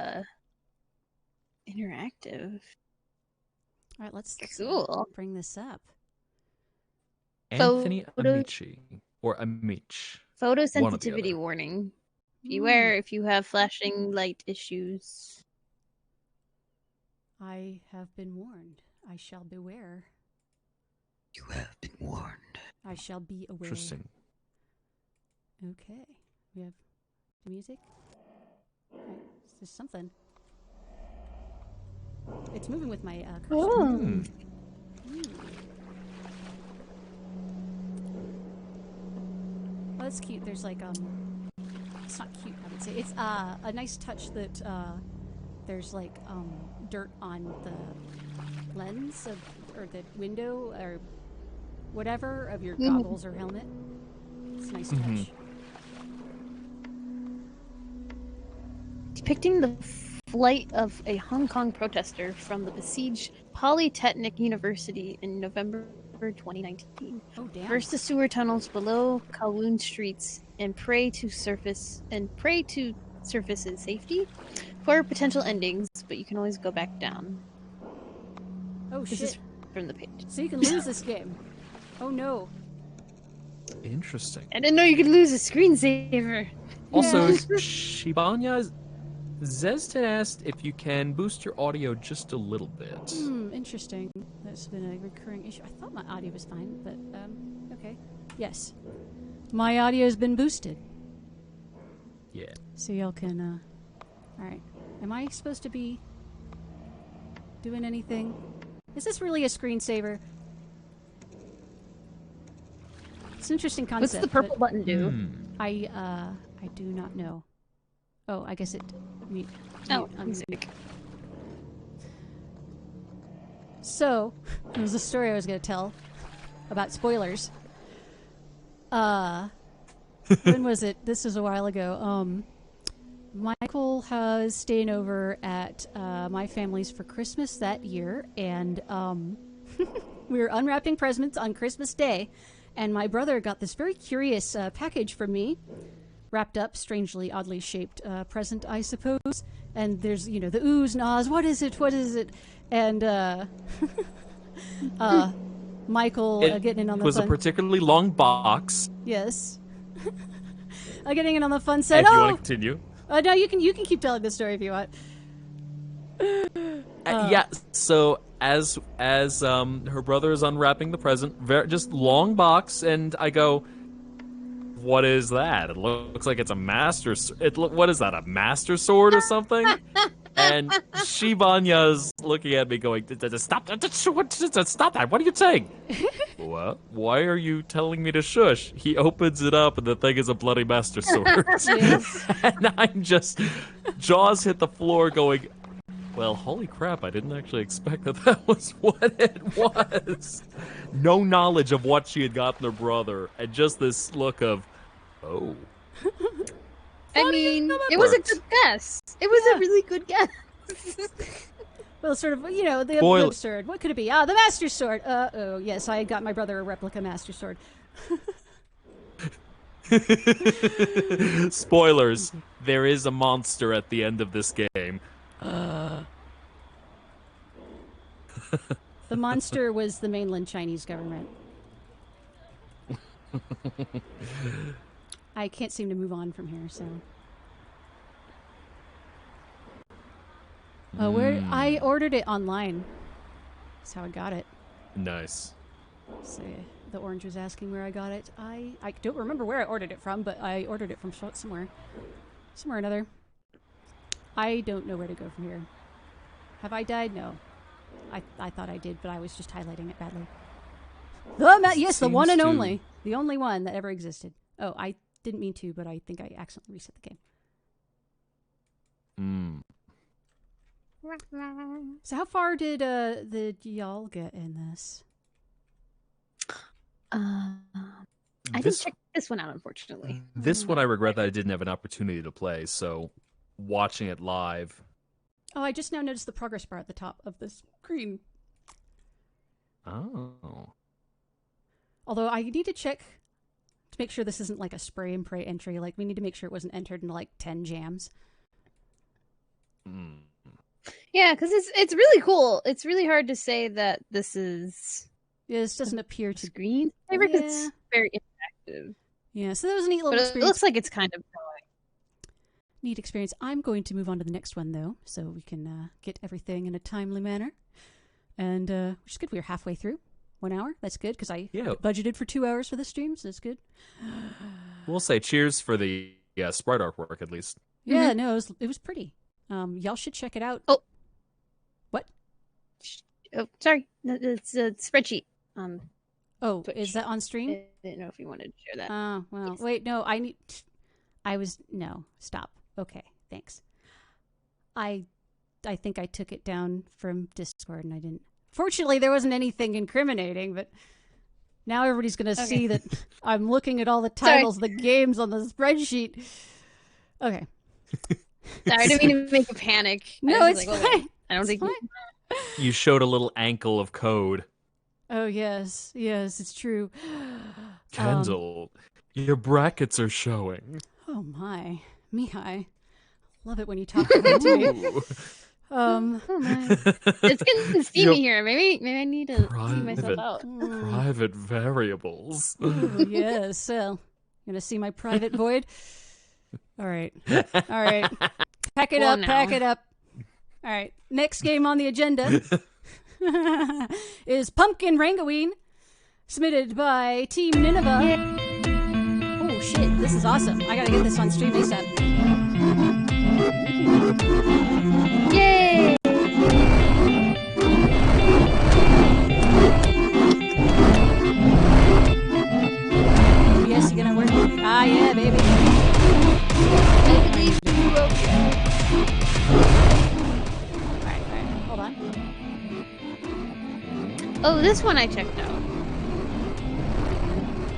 interactive. All right, let's Cool. bring this up. Anthony Amici. Or Amich. Photosensitivity warning. Beware if you have flashing light issues. I have been warned. I shall beware. You have been warned. I shall be aware. Interesting. Okay. We have music. Right. There's something. It's moving with my cursor. Oh. Oh, that's cute. There's like it's not cute, I would say. It's a nice touch that there's like dirt on the lens or the window or whatever of your goggles or helmet. It's a nice touch. Depicting the flight of a Hong Kong protester from the besieged Polytechnic University in November 2019. Oh damn! First the sewer tunnels below Kowloon streets and pray to surface in safety for potential endings, but you can always go back down. Oh This shit! is from the page. So you can lose this game. Oh no! Interesting. I didn't know you could lose a screensaver. Also, Shibanya Zestin asked if you can boost your audio just a little bit. Interesting. That's been a recurring issue. I thought my audio was fine, but okay. Yes, my audio has been boosted. Yeah. So y'all can. All right. Am I supposed to be doing anything? Is this really a screensaver? It's an interesting concept. What's the purple button do? I do not know. Oh, I guess it. Music. So, there was a story I was going to tell about spoilers. When was it? This was a while ago. Michael was staying over at my family's for Christmas that year, and we were unwrapping presents on Christmas Day, and my brother got this very curious package from me, wrapped up, strangely, oddly shaped present, I suppose. And there's, the oohs and ahs. What is it? What is it? And Michael getting in on the fun. It was a particularly long box. Yes. Getting in on the fun said, If you want to continue. No, you can keep telling the story if you want. Yeah, so as her brother is unwrapping the present, just long box, and I go, what is that? It looks like it's a master. What is that? A master sword or something? And Shibanya's looking at me, going, "Stop! Stop that! What are you saying?" What? Why are you telling me to shush? He opens it up, and the thing is a bloody master sword. And I'm just jaws hit the floor, going, well, holy crap! I didn't actually expect that was what it was. No knowledge of what she had gotten her brother, and just this look of, oh. I mean, it was a good guess. It was a really good guess. Well, sort of, the absurd. What could it be? Ah, the Master Sword. Oh, yes, I got my brother a replica Master Sword. Spoilers. There is a monster at the end of this game. The monster was the mainland Chinese government. I can't seem to move on from here, so. Where I ordered it online. That's how I got it. Nice. So the orange was asking where I got it. I don't remember where I ordered it from, but I ordered it from somewhere or another. I don't know where to go from here. Have I died? No. I thought I did, but I was just highlighting it badly. Yes, the one and only. The only one that ever existed. Oh, I didn't mean to, but I think I accidentally reset the game. So how far did y'all get in this? I didn't check this one out, unfortunately. This one I regret that I didn't have an opportunity to play, so watching it live. Oh, I just now noticed the progress bar at the top of the screen. Oh. Although I need to check to make sure this isn't like a spray and pray entry. Like, we need to make sure it wasn't entered into like 10 jams. Yeah, because it's really cool. It's really hard to say that this is Yeah, this doesn't appear to. Screensaver because it's very interactive. Yeah, so that was a neat little But it experience. looks like it's kind of Neat experience. I'm going to move on to the next one, though, so we can get everything in a timely manner. And which is good. We're halfway through. 1 hour. That's good, because I budgeted for 2 hours for the stream, so that's good. We'll say cheers for the sprite artwork, at least. Yeah, no, it was pretty. Y'all should check it out. Oh. What? Oh, sorry. It's a spreadsheet. Oh, Twitch. is that on stream? I didn't know if you wanted to share that. Oh, well. Yes. Wait, no, no, stop. Okay, thanks. I think I took it down from Discord and I didn't. Fortunately, there wasn't anything incriminating, but now everybody's going to see that I'm looking at all the titles of the games on the spreadsheet. Okay. Sorry, I didn't mean to make a panic. No, it's like, fine. I don't think You showed a little ankle of code. Oh, yes, it's true. Kendall, your brackets are showing. Oh, my. Mihai. Love it when you talk about to me. Oh my. It's getting steamy here. Maybe I need to see myself out. Private variables. Oh, yes. So, gonna see my private void? All right. Pack it up. All right. Next game on the agenda is Pumpkin Rangaween, submitted by Team Nineveh. Oh, shit. This is awesome. I gotta get this on stream ASAP. Yay! Yes, you gonna work? Ah, yeah, baby. I believe you will. Alright, hold on. Oh, this one I checked out.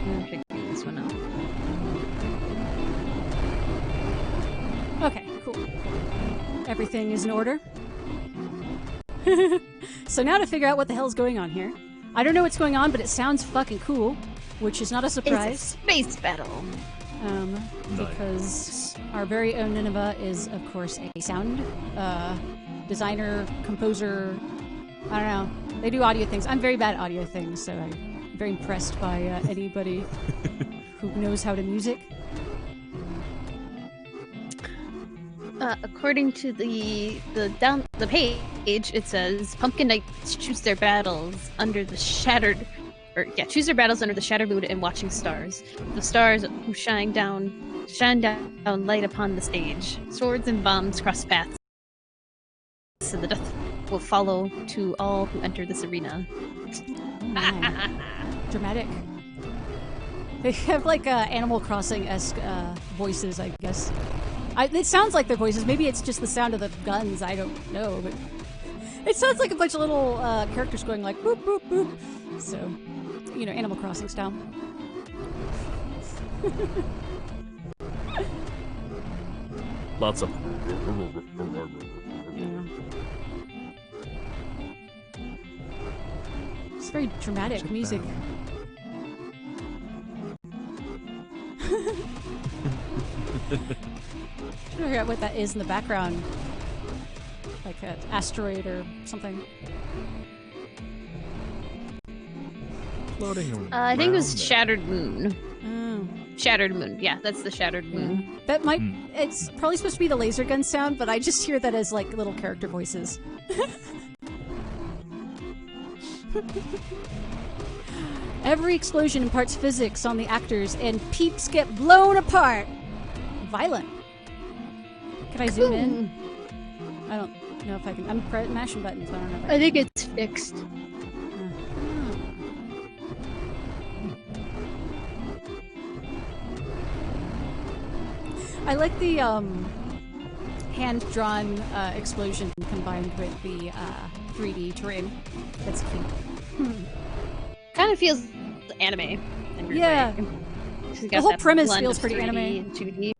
I'm checking this one out. Okay, cool. Everything is in order. So now to figure out what the hell's going on here. I don't know what's going on, but it sounds fucking cool, which is not a surprise. It's a space battle. Because our very own Nineveh is, of course, a sound designer, composer. I don't know. They do audio things. I'm very bad at audio things, so I'm very impressed by anybody who knows how to music. According to the page, it says Pumpkin Knights choose their battles under the choose their battles under the shattered moon and watching stars. The stars who shine down light upon the stage. Swords and bombs cross paths, so the death will follow to all who enter this arena. Dramatic. They have like Animal Crossing-esque voices, I guess. It sounds like their voices. Maybe it's just the sound of the guns. I don't know, but it sounds like a bunch of little characters going like boop boop boop. So, you know, Animal Crossing style. Lots of. Yeah. It's very dramatic music. I don't figure out what that is in the background. Like an asteroid or something. Floating I think it was Shattered Moon. Oh. Shattered Moon. Yeah, that's the Shattered Moon. That might... It's probably supposed to be the laser gun sound, but I just hear that as, like, little character voices. Every explosion imparts physics on the actors, and peeps get blown apart. Violent. Can I zoom in? I don't know if I can. I'm mashing buttons, so I don't know if I think it's fixed. I like the hand-drawn explosion combined with the 3D terrain. That's cute. Kind of feels anime. Yeah. The whole premise feels pretty 3D anime. And 2D.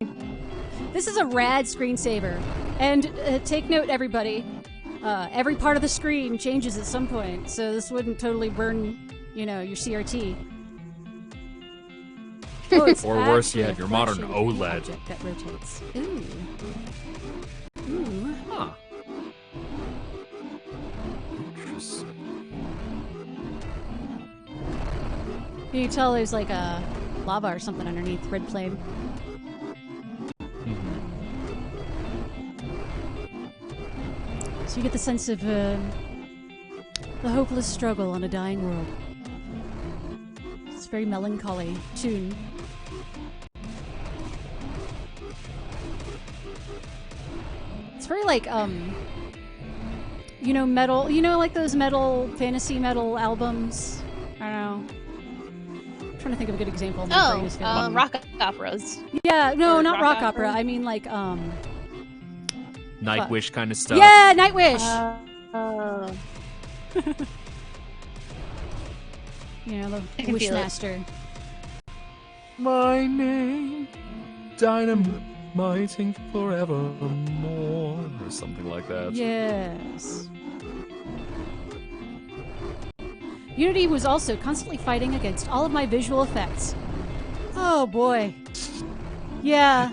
This is a rad screensaver. And take note, everybody. Every part of the screen changes at some point, so this wouldn't totally burn, you know, your CRT. Oh, or worse yet, your modern OLED. Object that rotates. Ooh. Ooh. Huh. You can tell there's like a lava or something underneath. Red flame. So you get the sense of the hopeless struggle on a dying world. It's a very melancholy tune. It's very like, you know, metal, you know, like those metal, fantasy metal albums? I don't know. I'm trying to think of a good example. Rock operas. Yeah, no, Or not rock opera. opera? I mean like, Nightwish kind of stuff. yeah, Nightwish! You know, the I can feel it. Wishmaster. My name, dynamiting forevermore, or something like that. Yes. Unity was also constantly fighting against all of my visual effects. Oh boy. Yeah.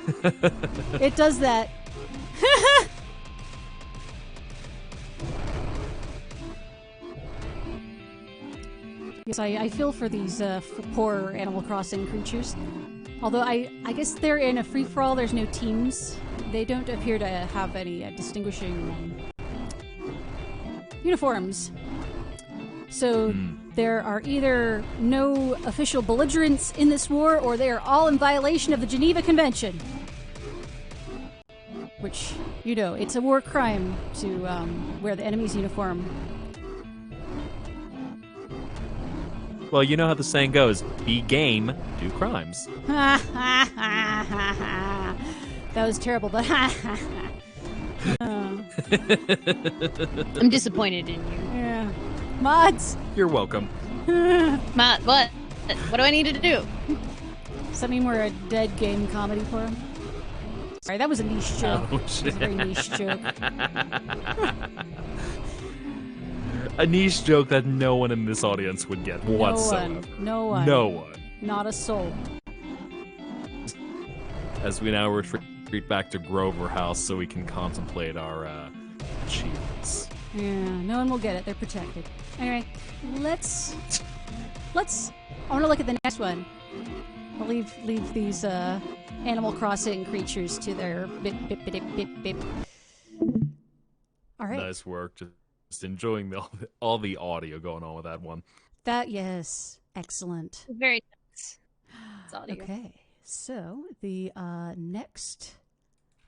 It does that. Yes, I feel for these poor Animal Crossing creatures. Although I guess they're in a free-for-all, there's no teams. They don't appear to have any distinguishing uniforms. So there are either no official belligerents in this war, or they are all in violation of the Geneva Convention. Which, you know, it's a war crime to wear the enemy's uniform. Well, you know how the saying goes, be game, do crimes. That was terrible, but I'm disappointed in you. yeah. Mods! You're welcome. Matt, what? What do I need to do? Send me more a dead game comedy for him. Sorry, that was a niche joke. Oh, That was a very niche joke. A niche joke that no one in this audience would get whatsoever. No one. No one. Not a soul. As we now retreat back to Grover House so we can contemplate our achievements. Yeah, no one will get it. They're protected. Anyway, let's. I want to look at the next one. I'll leave these Animal Crossing creatures to their bip bip bip bip bip. All right. Nice work. Just enjoying all the audio going on with that one. That, yes, excellent. Very nice. It's audio. Okay, so the next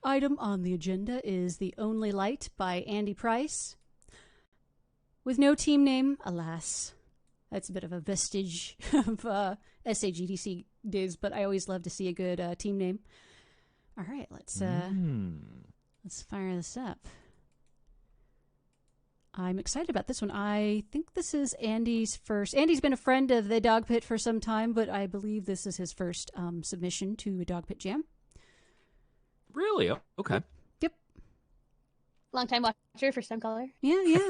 item on the agenda is The Only Light by Andy Price. With no team name, alas. That's a bit of a vestige of SAGDC days, but I always love to see a good team name. All right, let's fire this up. I'm excited about this one. I think this is Andy's first. Andy's been a friend of the Dog Pit for some time, but I believe this is his first submission to a Dog Pit Jam. Really? Okay. Yep. Long time watcher, first time caller. Yeah.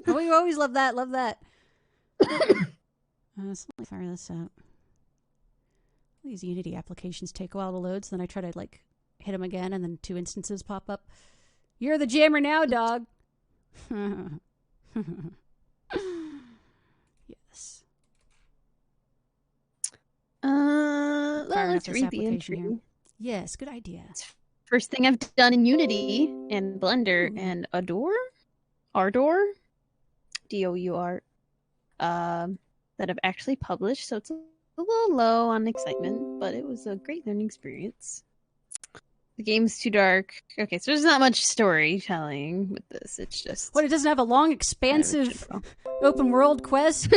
We always love that. Love that. So let me fire this up. These Unity applications take a while to load, so then I try to like hit them again, and then 2 instances pop up. You're the jammer now, dog. Yes. Let's read the entry. Here. Yes, good idea. First thing I've done in Unity and Blender and Ardor, DOUR, that I've actually published. So it's a little low on excitement, but it was a great learning experience. The game's too dark. Okay, so there's not much storytelling with this. It's just... What, it doesn't have a long, expansive open world quest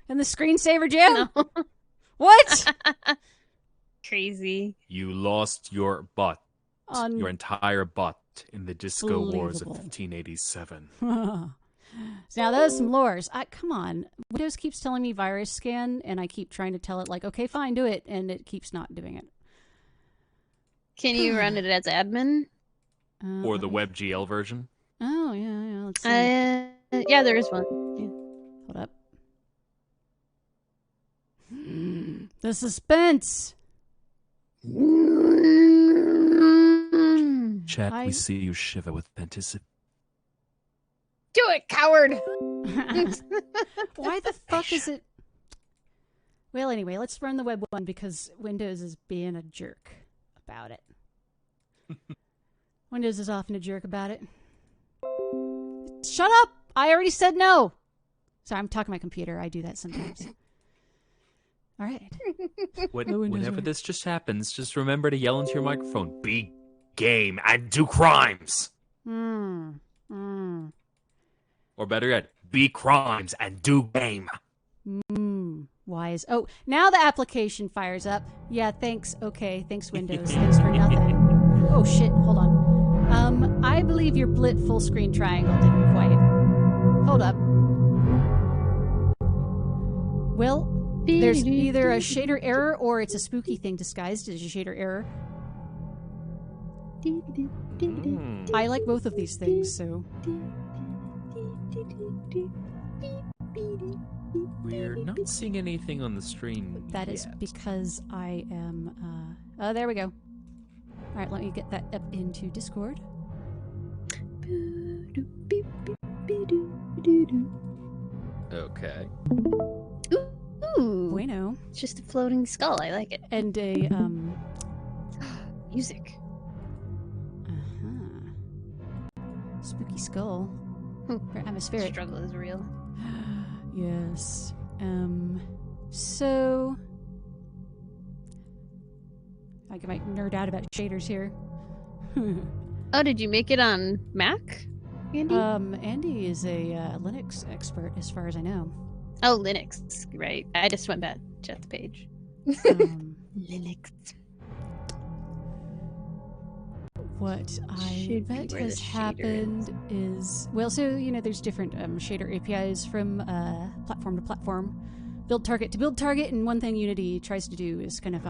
in the Screensaver Jam? No. What? Crazy. You lost your butt. Your entire butt in the Disco Wars of Unbelievable. 1587. Now, those some lures. Come on. Windows keeps telling me virus scan, and I keep trying to tell it, like, okay, fine, do it, and it keeps not doing it. Can you run it as admin? Or the WebGL version. Oh, yeah. Let's see. Yeah, there is one. Yeah. Hold up. The suspense. Chat, we see you shiver with anticipation. Do it, coward! Why the fuck is it? Well, anyway, let's run the web one because Windows is being a jerk about it. Windows is often a jerk about it. Shut up! I already said no! Sorry, I'm talking to my computer. I do that sometimes. All right. Whenever this just happens, just remember to yell into your microphone, "Be game and do crimes." Or better yet, be crimes and do game. Wise. Oh, now the application fires up. Yeah, thanks. Okay, thanks, Windows. Thanks for nothing. Oh, shit. Hold on. I believe your blit full screen triangle didn't quite. Hold up. Well, there's either a shader error or it's a spooky thing disguised as a shader error. I like both of these things, so... We're not seeing anything on the screen That is yet. because I am... Oh, there we go. Alright, let me get that up into Discord. Okay. Ooh. Bueno. It's just a floating skull. I like it. And a, Music. spooky skull. Very atmospheric. Struggle is real. Yes. So... I might nerd out about shaders here. Oh, did you make it on Mac, Andy? Andy is a Linux expert, as far as I know. Oh, Linux. Right. I just went back to the page. Linux. What I Should be bet where has the shader happened is... Well, so, you know, there's different shader APIs from platform to platform, build target to build target, and one thing Unity tries to do is kind of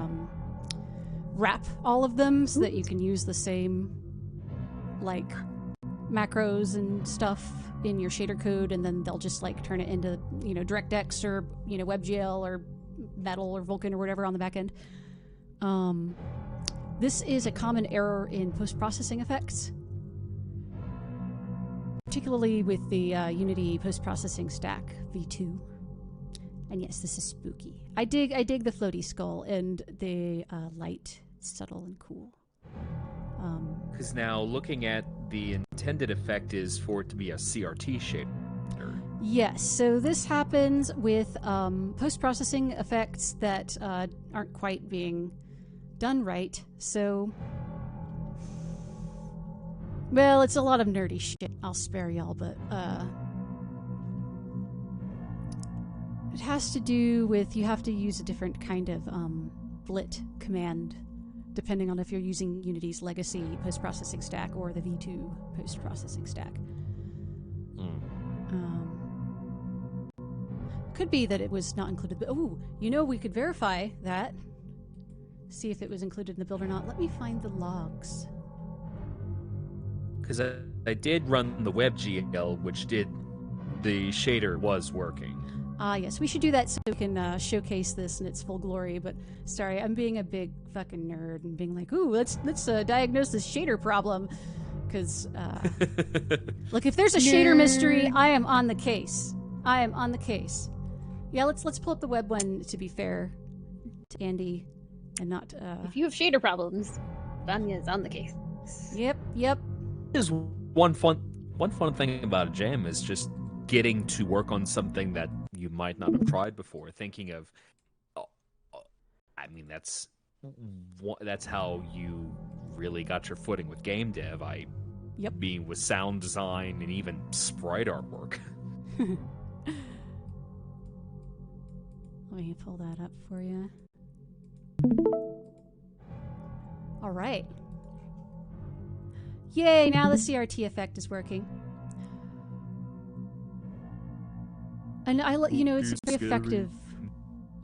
wrap all of them so that you can use the same, like, macros and stuff in your shader code, and then they'll just, like, turn it into, you know, DirectX or, you know, WebGL or Metal or Vulkan or whatever on the back end. This is a common error in post-processing effects, particularly with the Unity post-processing stack v2. And yes, this is spooky. I dig the floaty skull and the light, subtle and cool. Because now looking at the intended effect is for it to be a CRT shader. Yes, so this happens with post-processing effects that aren't quite being done right, so... Well, it's a lot of nerdy shit. I'll spare y'all, but it has to do with you have to use a different kind of blit command depending on if you're using Unity's legacy post-processing stack or the V2 post-processing stack. Could be that it was not included, but you know, we could verify that. See if it was included in the build or not. Let me find the logs. Because I did run the WebGL, which did... The shader was working. Ah, yes. We should do that so we can showcase this in its full glory, but sorry, I'm being a big fucking nerd and being like, ooh, let's diagnose this shader problem. Because, look, if there's a shader mystery, I am on the case. I am on the case. Yeah, let's pull up the web one, to be fair to Andy. And not, If you have shader problems, Vanya's on the case. Yep. There's one fun thing about a jam is just getting to work on something that you might not have tried before. Thinking of, I mean, that's how you really got your footing with game dev. Being with sound design and even sprite artwork. Let me pull that up for you. All right. Yay, now the CRT effect is working. And it's a very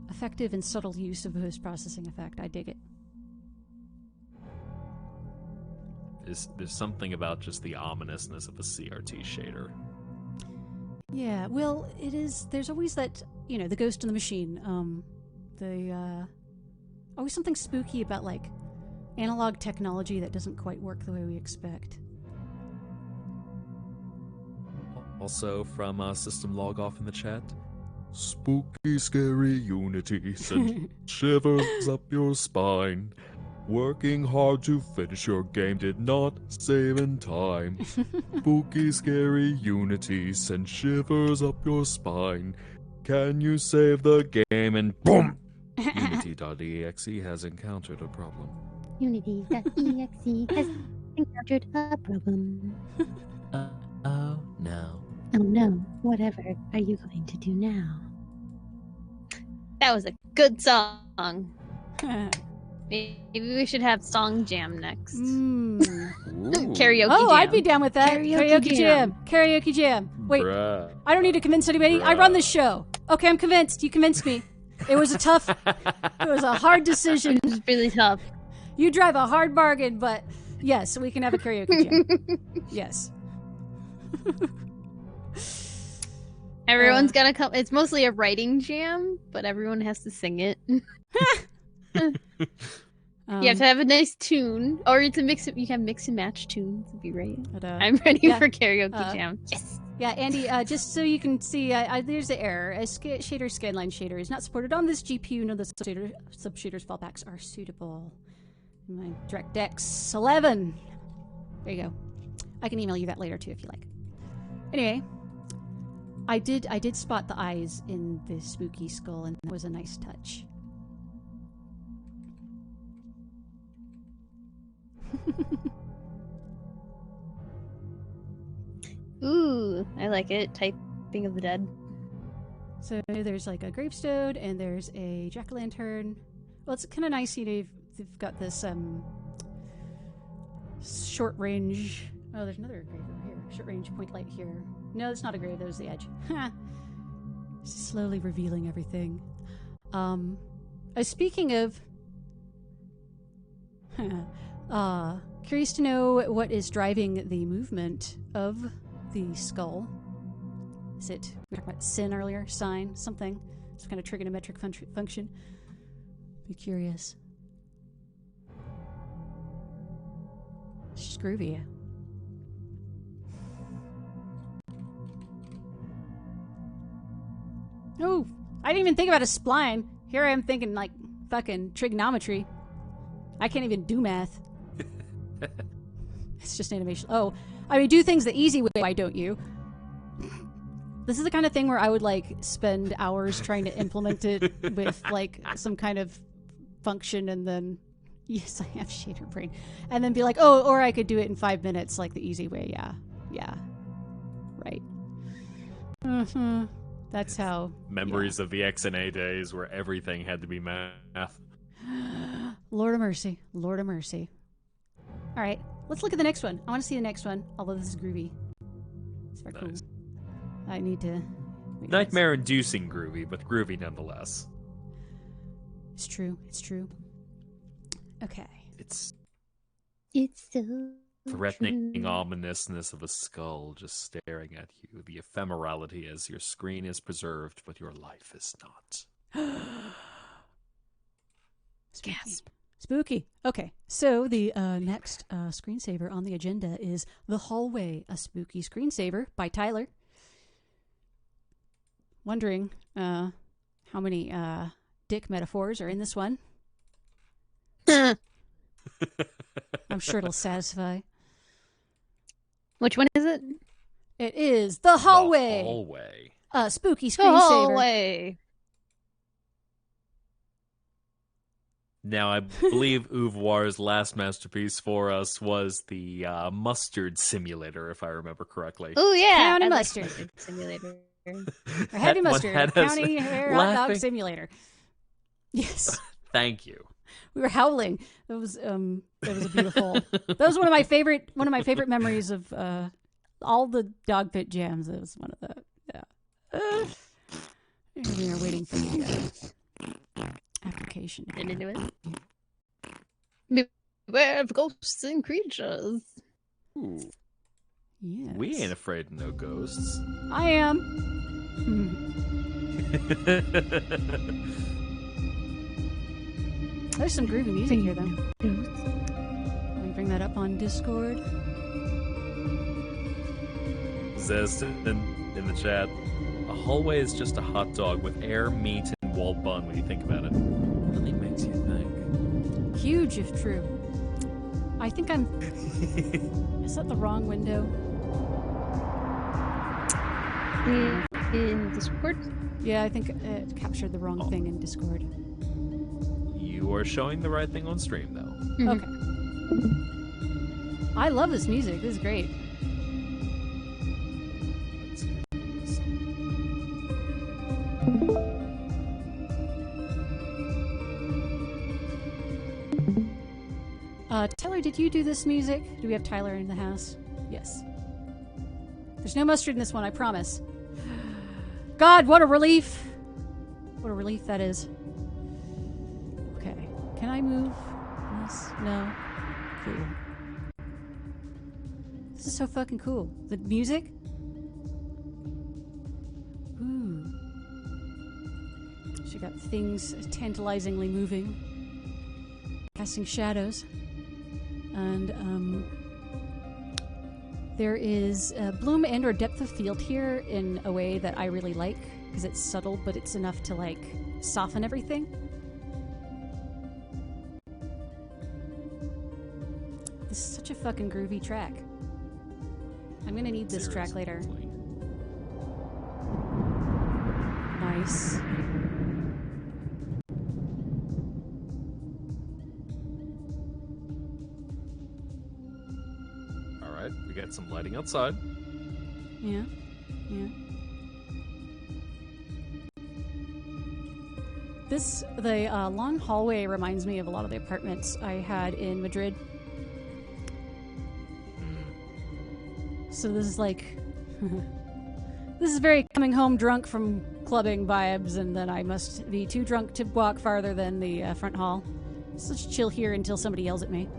effective and subtle use of post-processing effect. I dig it. There's something about just the ominousness of a CRT shader. Yeah, well, it is. There's always that, the ghost in the machine. Always something spooky about, like, analog technology that doesn't quite work the way we expect. Also from System Log Off in the chat, Spooky, scary unity sends shivers up your spine. Working hard to finish your game did not save in time. Spooky, scary unity sends shivers up your spine. Can you save the game? And boom! Unity.exe has encountered a problem. Unity.exe has encountered a problem. Oh no. Oh no, whatever are you going to do now? That was a good song. Maybe we should have song jam next. Karaoke Oh, jam. I'd be down with that. Karaoke jam. Karaoke jam. Wait, Bruh. I don't need to convince anybody. I run this show. Okay, I'm convinced. You convinced me. It was a hard decision. It was really tough. You drive a hard bargain, but yes, we can have a karaoke jam. Yes. Everyone's gotta come. It's mostly a writing jam, but everyone has to sing it. You have to have a nice tune, or it's a mix. You can mix and match tunes. It'd be great. I'm ready for karaoke jam. Yes. Yeah, Andy. Just so you can see, there's the error. A shader scanline shader is not supported on this GPU. No, the sub-shaders fallbacks are suitable. My DirectX 11. There you go. I can email you that later too if you like. Anyway, I did spot the eyes in the spooky skull, and it was a nice touch. Ooh, I like it. Typing of the dead. So there's like a gravestone, and there's a jack-o'-lantern. Well, it's kind of nice. They've got this short range. Oh, there's another grave over here. Short range point light here. No, it's not a grave. There's the edge. Slowly revealing everything. Speaking of, curious to know what is driving the movement of the skull. Is it, we talked about sin earlier, sign, something, some kind of trigonometric function? Be curious. It's just groovy. Oh, I didn't even think about a spline. Here I am thinking like fucking trigonometry. I can't even do math. It's just animation. Oh, I mean, do things the easy way, why don't you? This is the kind of thing where I would like spend hours trying to implement it with like some kind of function, and then yes, I have shader brain, and then be like, oh, or I could do it in 5 minutes, like the easy way. Yeah, right. That's how. Memories of the XNA days where everything had to be math. Lord of mercy. Lord of mercy. All right, let's look at the next one. I want to see the next one, although this is groovy. It's very cool. I need to... Nightmare-inducing groovy, but groovy nonetheless. It's true. It's true. Okay. It's so Threatening true. ominousness of a skull just staring at you. The ephemerality as your screen is preserved, but your life is not. Spooky. Gasp. Spooky. Okay, so the next screensaver on the agenda is The Hallway, a spooky screensaver by Tyler. Wondering how many dick metaphors are in this one. I'm sure it'll satisfy. Which one is it? It is The Hallway. The Hallway. A spooky screensaver. Hallway. Now, I believe Uvoir's last masterpiece for us was the mustard simulator, if I remember correctly. Oh yeah, County I like mustard simulator. Or heavy mustard. County hair hot dog laughing. simulator. Yes. Thank you. We were howling. It was a beautiful. That was one of my favorite memories of all the dog pit jams. It was one of the we are waiting for the application. Into it. Beware of ghosts and creatures. Ooh. Yes. We ain't afraid of no ghosts. I am. There's some groovy music here, though. Let me bring that up on Discord. Zestin in the chat. A hallway is just a hot dog with air, meat, and walled bun when you think about it. It really makes you think. Huge if true. I think I'm... Is that the wrong window? In Discord? Yeah, I think it captured the wrong thing in Discord. You are showing the right thing on stream, though. Okay. I love this music. This is great. Tyler, did you do this music? Do we have Tyler in the house? Yes. There's no mustard in this one, I promise. God, what a relief! What a relief that is. Okay. Can I move this? No. Cool. This is so fucking cool. The music? Ooh. She got things tantalizingly moving. Casting shadows. And, there is bloom and or depth of field here in a way that I really like, because it's subtle, but it's enough to, like, soften everything. This is such a fucking groovy track. I'm gonna need this track later. Nice. Alright, we got some lighting outside. Yeah. Yeah. The long hallway reminds me of a lot of the apartments I had in Madrid. So this is like... this is very coming home drunk from clubbing vibes, and then I must be too drunk to walk farther than the front hall. Such chill here until somebody yells at me.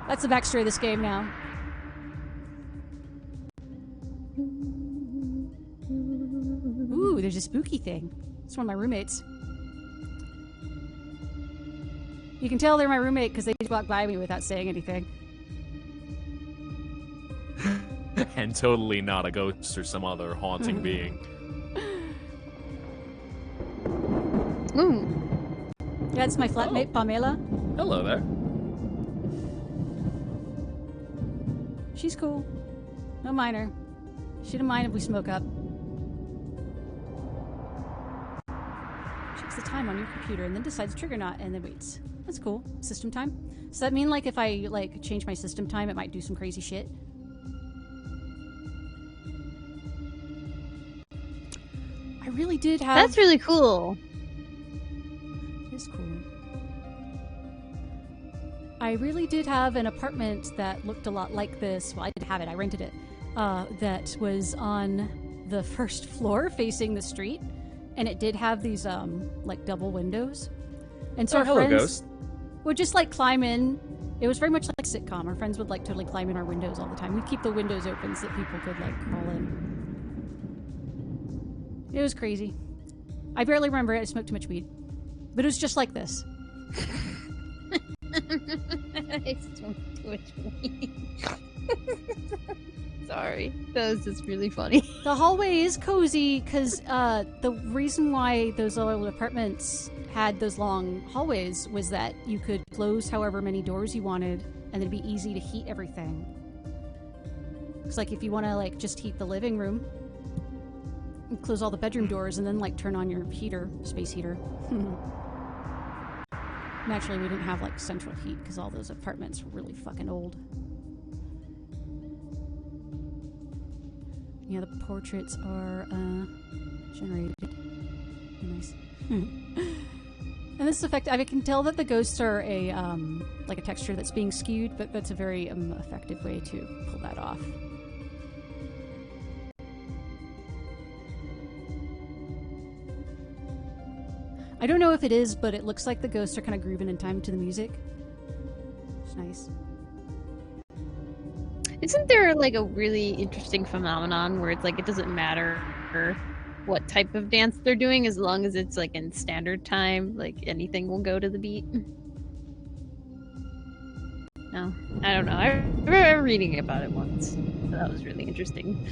That's the backstory of this game now. Ooh, there's a spooky thing. It's one of my roommates. You can tell they're my roommate because they just walk by me without saying anything. And totally not a ghost or some other haunting being. Ooh. That's my flatmate, Pamela. Hello there. She's cool. No minor. She don't mind if we smoke up. Checks the time on your computer and then decides trigger not and then waits. That's cool. System time. Does that mean, like, if I, like, change my system time, it might do some crazy shit? I really did have... That's really cool. It's cool. I really did have an apartment that looked a lot like this. Well, I didn't have it. I rented it. That was on the first floor facing the street. And it did have these, like, double windows. And so our hello, friends ghost. would just, like, climb in. It was very much like a sitcom. Our friends would, like, totally climb in our windows all the time. We'd keep the windows open so that people could, like, crawl in. It was crazy. I barely remember it. I smoked too much weed. But it was just like this. I smoked too much weed. Sorry. That was just really funny. The hallway is cozy because the reason why those little apartments had those long hallways was that you could close however many doors you wanted and it'd be easy to heat everything. It's like if you want to, like, just heat the living room, close all the bedroom doors and then, like, turn on your heater, space heater. Naturally, we didn't have, like, central heat because all those apartments were really fucking old. Yeah, the portraits are generated. Nice. And this effect, I can tell that the ghosts are a like a texture that's being skewed, but that's a very effective way to pull that off. I don't know if it is, but it looks like the ghosts are kind of grooving in time to the music. It's nice. Isn't there, like, a really interesting phenomenon where it's like it doesn't matter what type of dance they're doing as long as it's, like, in standard time, like, anything will go to the beat? No, I don't know. I remember reading about it once. So that was really interesting.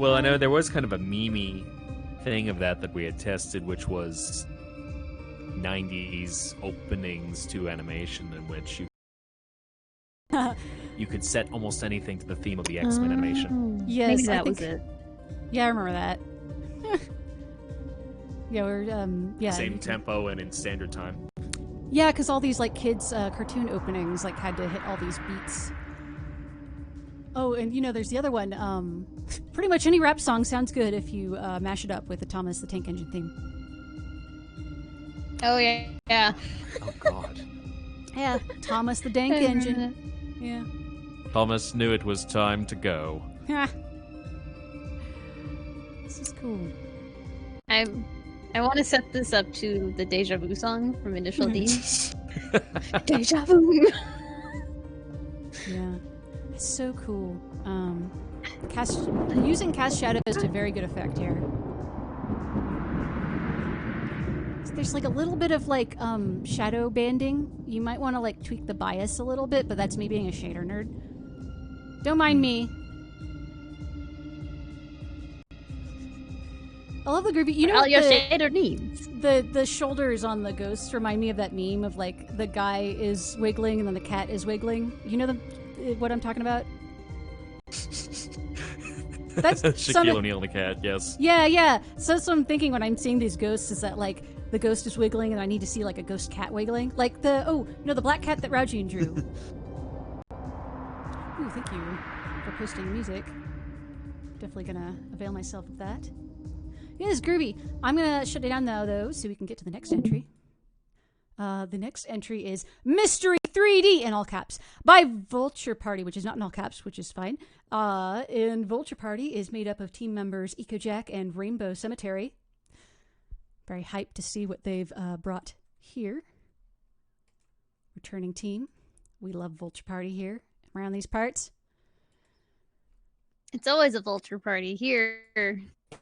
Well, I know there was kind of a meme thing of that we had tested, which was 90s openings to animation, in which you could set almost anything to the theme of the X-Men animation. Yes, Maybe that I think, was it. Yeah, I remember that. Yeah, we're yeah. Same tempo and in standard time. Yeah, because all these like kids' cartoon openings like had to hit all these beats. Oh, and there's the other one. Pretty much any rap song sounds good if you mash it up with the Thomas the Tank Engine theme. Oh yeah, yeah. Oh God. Yeah, Thomas the Tank Engine. Yeah. Thomas knew it was time to go. This is cool. I want to set this up to the Deja Vu song from Initial D. Deja Vu. Yeah, it's so cool. Using cast shadows to very good effect here. There's like a little bit of like shadow banding. You might want to like tweak the bias a little bit, but that's me being a shader nerd. Don't mind me. I love the groovy. You know all what your shader needs. The shoulders on the ghosts remind me of that meme of like the guy is wiggling and then the cat is wiggling. You know what I'm talking about? That's Shaquille O'Neal and the cat. Yes. Yeah. So that's what I'm thinking when I'm seeing these ghosts is that like the ghost is wiggling and I need to see like a ghost cat wiggling, like the black cat that Raujin drew. Ooh, thank you for posting the music. Definitely gonna avail myself of that. Yeah, it's groovy. I'm gonna shut it down now, though, so we can get to the next entry. The next entry is Mystery 3D, in all caps, by Vulture Party, which is not in all caps, which is fine. And Vulture Party is made up of team members EcoJack and Rainbow Cemetery. Very hyped to see what they've brought here. Returning team. We love Vulture Party here around these parts. It's always a Vulture Party here.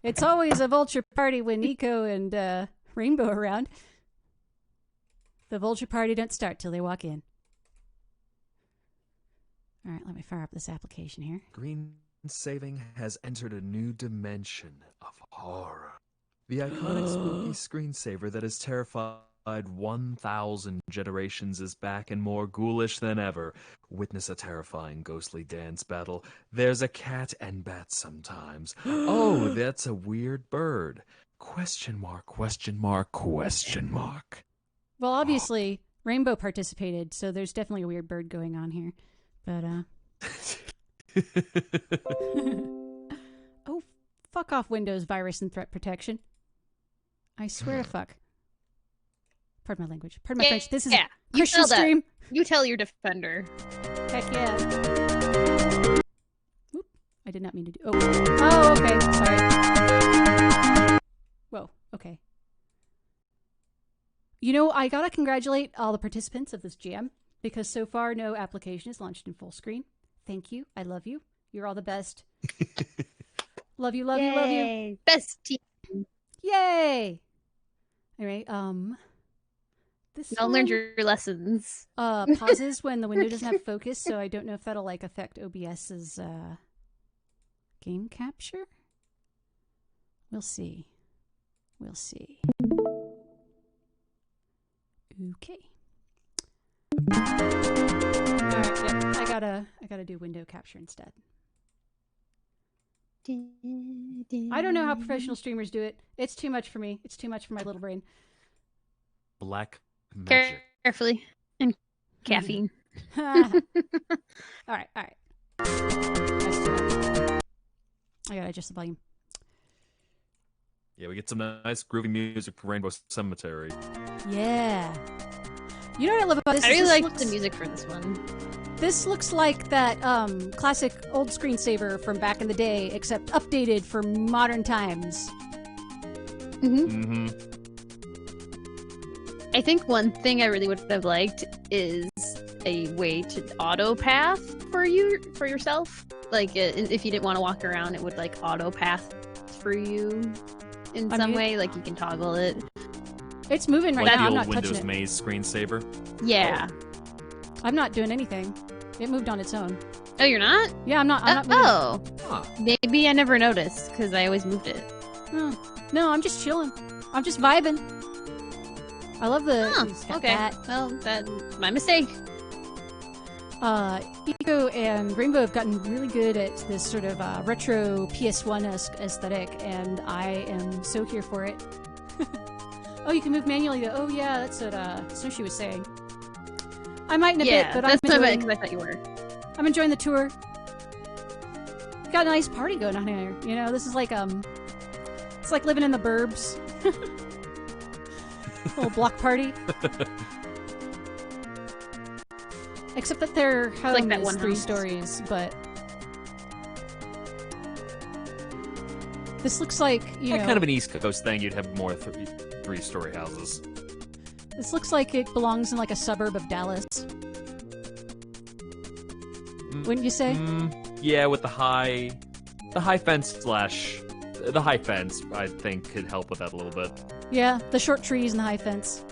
It's always a Vulture Party when Eco and Rainbow are around. The Vulture Party don't start till they walk in. All right, let me fire up this application here. Green Saving has entered a new dimension of horror. The iconic spooky screensaver that has terrified 1,000 generations is back and more ghoulish than ever. Witness a terrifying ghostly dance battle. There's a cat and bat sometimes. Oh, that's a weird bird. Question mark, question mark, question mark. Well, obviously, Rainbow participated, so there's definitely a weird bird going on here. But, oh, fuck off Windows virus and threat protection. I swear to fuck. Pardon my language. Pardon my French. This is a Christian stream. You tell your defender. Heck yeah. Whoop. I did not mean to do... Oh, okay. Sorry. Whoa. Okay. I gotta congratulate all the participants of this jam, because so far no application is launched in full screen. Thank you. I love you. You're all the best. Love you, love you, love you. Best team. Yay! Anyway, this Y'all learned your lessons. Pauses when the window doesn't have focus, so I don't know if that'll affect OBS's game capture. We'll see. We'll see. Okay. Alright, yeah, I gotta do window capture instead. I don't know how professional streamers do it. It's too much for me. It's too much for my little brain. Black magic. Carefully. And caffeine. Alright. I gotta adjust the volume. Yeah, we get some nice groovy music from Rainbow Cemetery. Yeah. You know what I love about this? I really like the music for this one. This looks like that classic old screensaver from back in the day, except updated for modern times. I think one thing I really would have liked is a way to auto path for yourself. Like if you didn't want to walk around, it would like auto path for you in some way. Like you can toggle it. It's moving right like now. the I'm old not Windows touching it. Maze screensaver. Yeah. I'm not doing anything. It moved on its own. Oh, you're not? Yeah, I'm not moving. Oh. Huh. Maybe I never noticed because I always moved it. Oh, no, I'm just chilling. I'm just vibing. I love the. Okay. Well, that's my mistake. Eco and Rainbow have gotten really good at this sort of retro PS1-esque aesthetic, and I am so here for it. Oh, you can move manually though. Oh yeah, that's what Sushi was saying. I might in a bit, but that's I'm enjoying. because I thought you were. I'm enjoying the tour. Got a nice party going on here. You know, this is like it's like living in the burbs. Little block party. Except that their home like that is one 3 house. stories, but this looks like, you know, Kind of an East Coast thing. You'd have more 3-story houses. this looks like it belongs in like a suburb of Dallas. Wouldn't you say? Yeah, with the high fence the high fence, I think, could help with that a little bit. Yeah, the short trees and the high fence.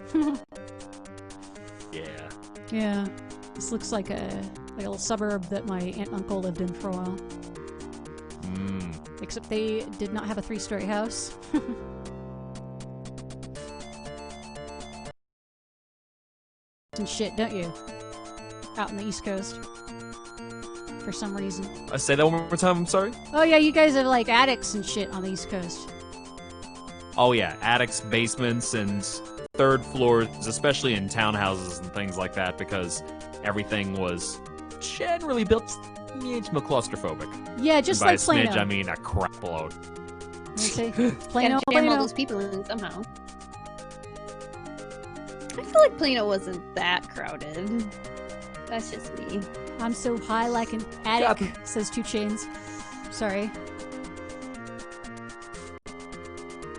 Yeah. Yeah, this looks like a little suburb that my aunt and uncle lived in for a while. Except they did not have a 3-story house. And shit, don't you? Out in the East Coast. For some reason. I say that one more time, I'm sorry? Oh yeah, you guys have like attics and shit on the East Coast. Oh yeah, attics, basements, and 3rd floors, especially in townhouses and things like that, because everything was generally built claustrophobic. Yeah, just and by like Plano. a smidge, I mean a crap load. Plano, Gotta jam all Plano. those people in somehow. I feel like Plano wasn't that crowded. That's just me. I'm so high like an attic, says 2 Chains. Sorry.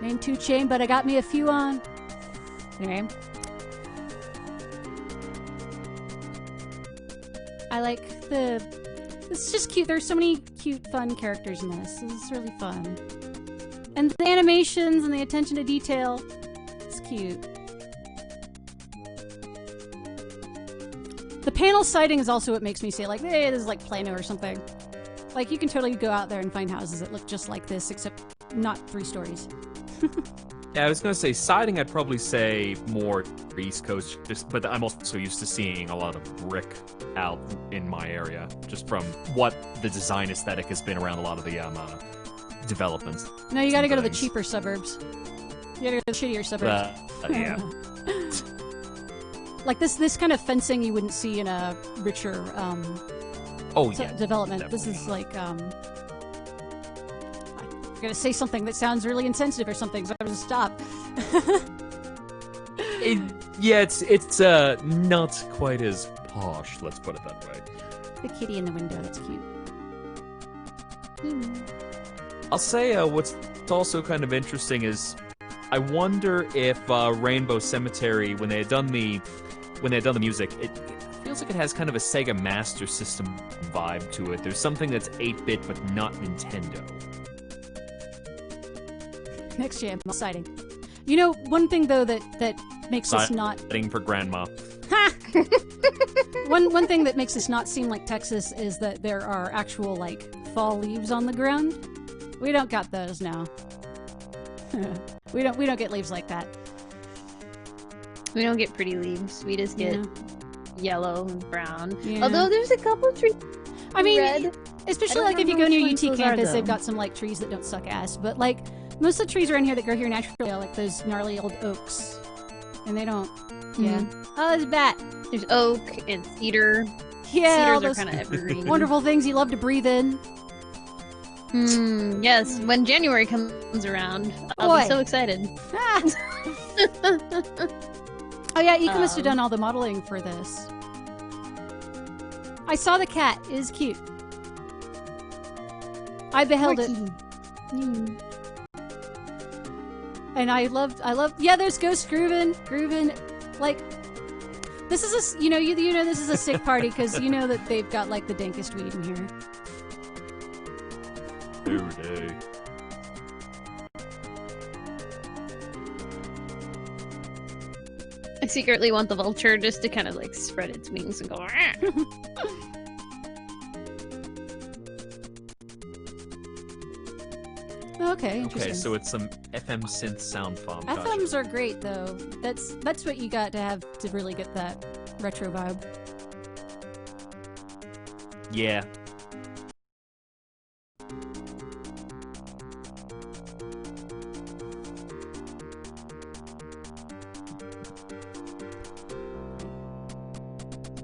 Name 2 Chain, but I got me a few on. Anyway. I like the... It's just cute. There's so many cute, fun characters in this. This is really fun. And the animations and the attention to detail. It's cute. The panel sighting is also what makes me say, like, hey, this is like Plano or something. Like, you can totally go out there and find houses that look just like this, except not 3 stories. Yeah, I was going to say, siding, I'd probably say more East Coast, but I'm also used to seeing a lot of brick out in my area, just from what the design aesthetic has been around a lot of the developments. No, you gotta go to the cheaper suburbs. You gotta go to the shittier suburbs. Yeah. Like this kind of fencing you wouldn't see in a richer development. Definitely. This is like I'm gonna say something that sounds really insensitive or something, so I'm gonna stop. It's not quite as posh, let's put it that way. The kitty in the window, that's cute. I'll say what's also kind of interesting is I wonder if Rainbow Cemetery, when they had done the music, it feels like it has kind of a Sega Master System vibe to it. There's something that's 8-bit but not Nintendo. Next jam, exciting. You know, one thing though that makes this not Exciting for Grandma. Ha! One thing that makes this not seem like Texas is that there are actual like fall leaves on the ground. We don't got those now. we don't get leaves like that. We don't get pretty leaves. We just get yellow and brown. Yeah. Although there's a couple trees. I mean, red. especially I like don't if you know go near which UT ones those are, campus, they've though. got some like trees that don't suck ass. But like most of the trees around here that grow here naturally are like those gnarly old oaks, and they don't. Yeah. Oh, there's a bat. There's oak and cedar. Yeah, all Cedars those are kind of evergreen. wonderful things you love to breathe in. Yes, when January comes around, I'll Boy. be so excited. Ah. Oh yeah, Eka must have done all the modeling for this. I saw the cat. It is cute. I beheld it. And I loved, yeah, there's Ghost Groovin', like, this is a, you know this is a sick party, because you know that they've got, like, the dankest weed in here. Day. I secretly want the vulture just to kind of like spread its wings and go. Okay, interesting. Okay, so it's some FM synth sound font. FMs are great, though. That's what you got to have to really get that retro vibe. Yeah.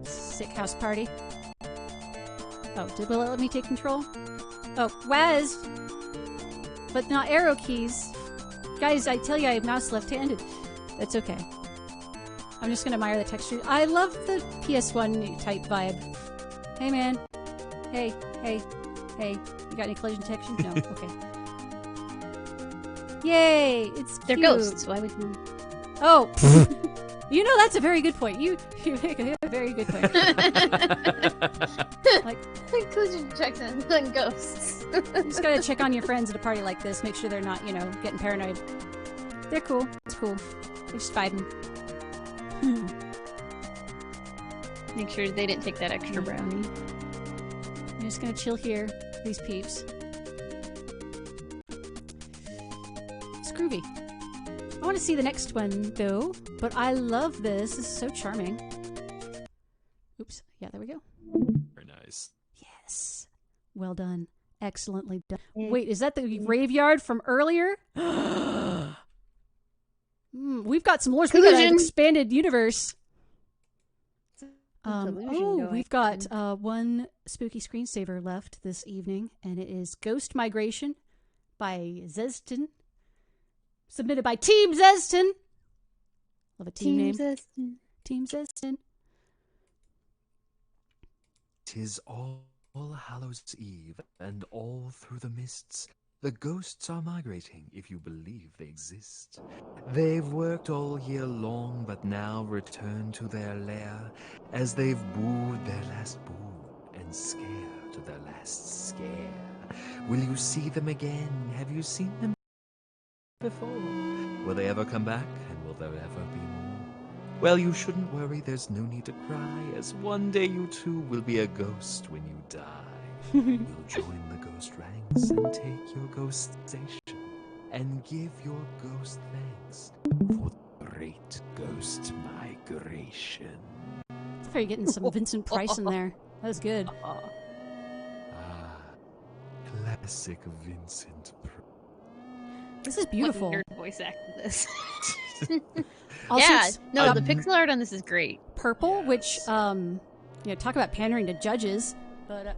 Sick house party. Oh, did Will it let me take control? Oh, Waz! But not arrow keys. Guys, I tell you, I have mouse left-handed. That's okay. I'm just gonna admire the texture. I love the PS1 type vibe. Hey, man. Hey. You got any collision detection? No. Okay. Yay! It's They're cute. ghosts. Why would you? Oh! You know, that's a very good point. You make a very good point. Like, Collision checks on ghosts. you just gotta check on your friends at a party like this. Make sure they're not, getting paranoid. They're cool. It's cool. They're just vibing. Make sure they didn't take that extra brownie. I'm just gonna chill here. These peeps. It's groovy. I want to see the next one, though. But I love this. This is so charming. Oops. Yeah, there we go. Very nice. Yes. Well done. Excellently done. Wait, is that the graveyard from earlier? We've got some lore. We've got an expanded universe. We've got one spooky screensaver left this evening, and it is Ghost Migration by Zestin. Submitted by Team Zestin. Love a team name. Zestin. Team Zestin. 'Tis all Hallows Eve, and all through the mists, the ghosts are migrating, if you believe they exist. They've worked all year long, but now return to their lair, as they've booed their last boo, and scared their last scare. Will you see them again? Have you seen them before? Will they ever come back, and will there ever be more? Well, you shouldn't worry, there's no need to cry, as one day you too will be a ghost when you die. You'll join the ghost ranks and take your ghost station, and give your ghost thanks for the great ghost migration. I thought you were getting some Vincent Price in there. That was good. Classic Vincent Price. This is beautiful. What nerd voice acted this. Also, Yeah, it's no, the pixel art on this is great. purple, which, talk about pandering to judges. But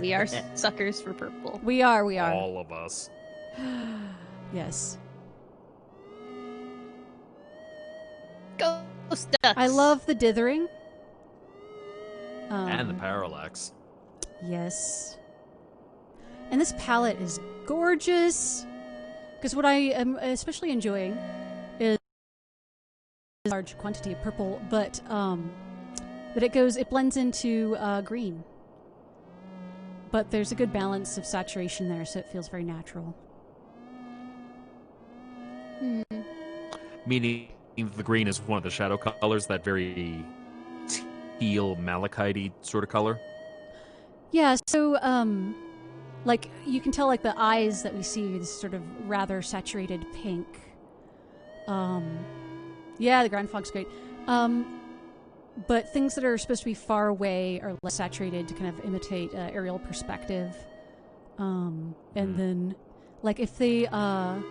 We are suckers for purple. we are. All of us. Yes. Ghost dust. I love the dithering. And the parallax. Yes. And this palette is gorgeous. Because what I am especially enjoying is a large quantity of purple, but that it blends into green. But there's a good balance of saturation there, so it feels very natural. Meaning the green is one of the shadow colors, that very teal malachite sort of color. Yeah, so like you can tell, like the eyes that we see, this sort of rather saturated pink. Yeah, the ground fog's great. But things that are supposed to be far away are less saturated to kind of imitate aerial perspective. And then, like if they so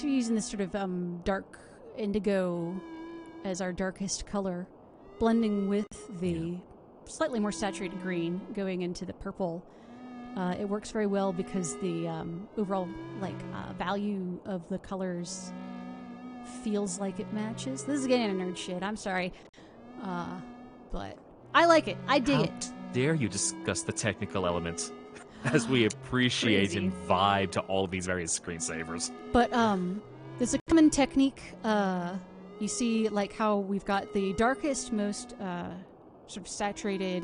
we're using this sort of dark indigo as our darkest color, blending with the slightly more saturated green going into the purple. It works very well because the overall value of the colors feels like it matches. This is getting into nerd shit. I'm sorry, but I like it. I dig it. Dare you discuss the technical elements as we appreciate and vibe to all of these various screensavers? But there's a common technique. You see, like how we've got the darkest, most sort of saturated,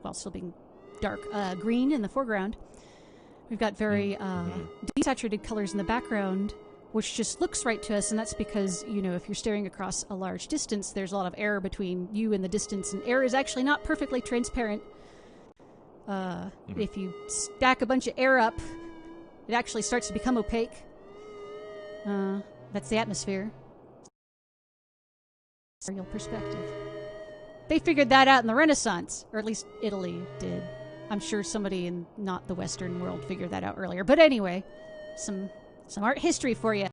while still being dark green in the foreground. We've got very desaturated colors in the background, which just looks right to us, and that's because, if you're staring across a large distance, there's a lot of air between you and the distance, and air is actually not perfectly transparent. If you stack a bunch of air up, it actually starts to become opaque. That's the atmosphere. Real perspective. They figured that out in the Renaissance, or at least Italy did. I'm sure somebody in not the Western world figured that out earlier. But anyway, some art history for you.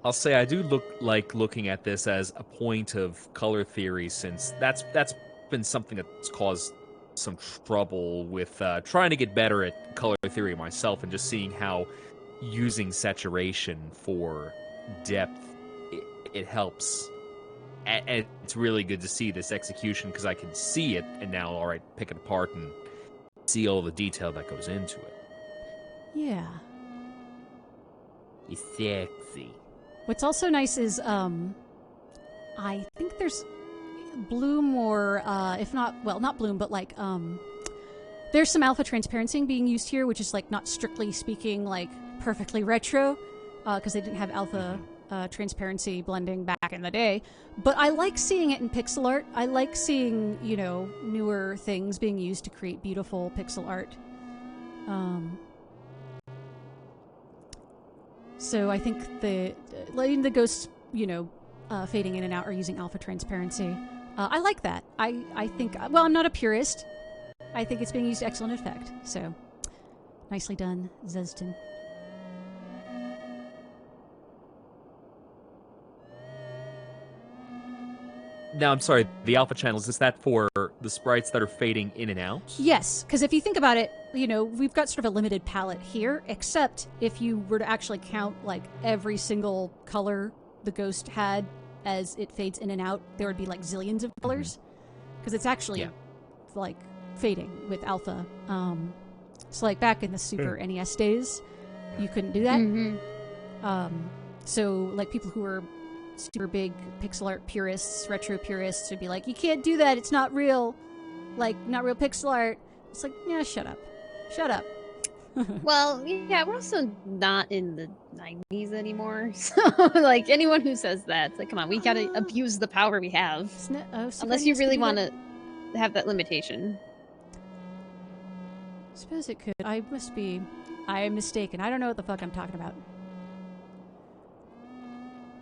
I'll say I do like looking at this as a point of color theory, since that's been something that's caused some trouble with trying to get better at color theory myself, and just seeing how using saturation for depth it helps. And it's really good to see this execution, because I can see it and now, all right, pick it apart and see all the detail that goes into it. Yeah. It's sexy. What's also nice is, I think there's bloom, or if not, well, not bloom, but like, there's some alpha transparency being used here, which is like not strictly speaking like perfectly retro, because they didn't have alpha transparency blending back in the day. But I like seeing it in pixel art. I like seeing, you know, newer things being used to create beautiful pixel art. So I think letting the ghosts, you know, fading in and out or using alpha transparency, I like that. I think, well, I'm not a purist. I think it's being used to excellent effect. So, nicely done, Zestin. Now, I'm sorry, the alpha channels, is that for the sprites that are fading in and out? Yes, because if you think about it, you know, we've got sort of a limited palette here, except if you were to actually count, like, every single color the ghost had as it fades in and out, there would be, like, zillions of colors. Because it's actually, like, fading with alpha. So, like, back in the Super NES days, you couldn't do that. So, like, people who were super big pixel art purists, retro purists, would be like, you can't do that, it's not real, like, not real pixel art. It's like, yeah, shut up. Shut up. Well, yeah, we're also not in the 90s anymore, so, like, anyone who says that, it's like, come on, we gotta abuse the power we have. Unless you really want to have that limitation. I suppose it could. I am mistaken. I don't know what the fuck I'm talking about.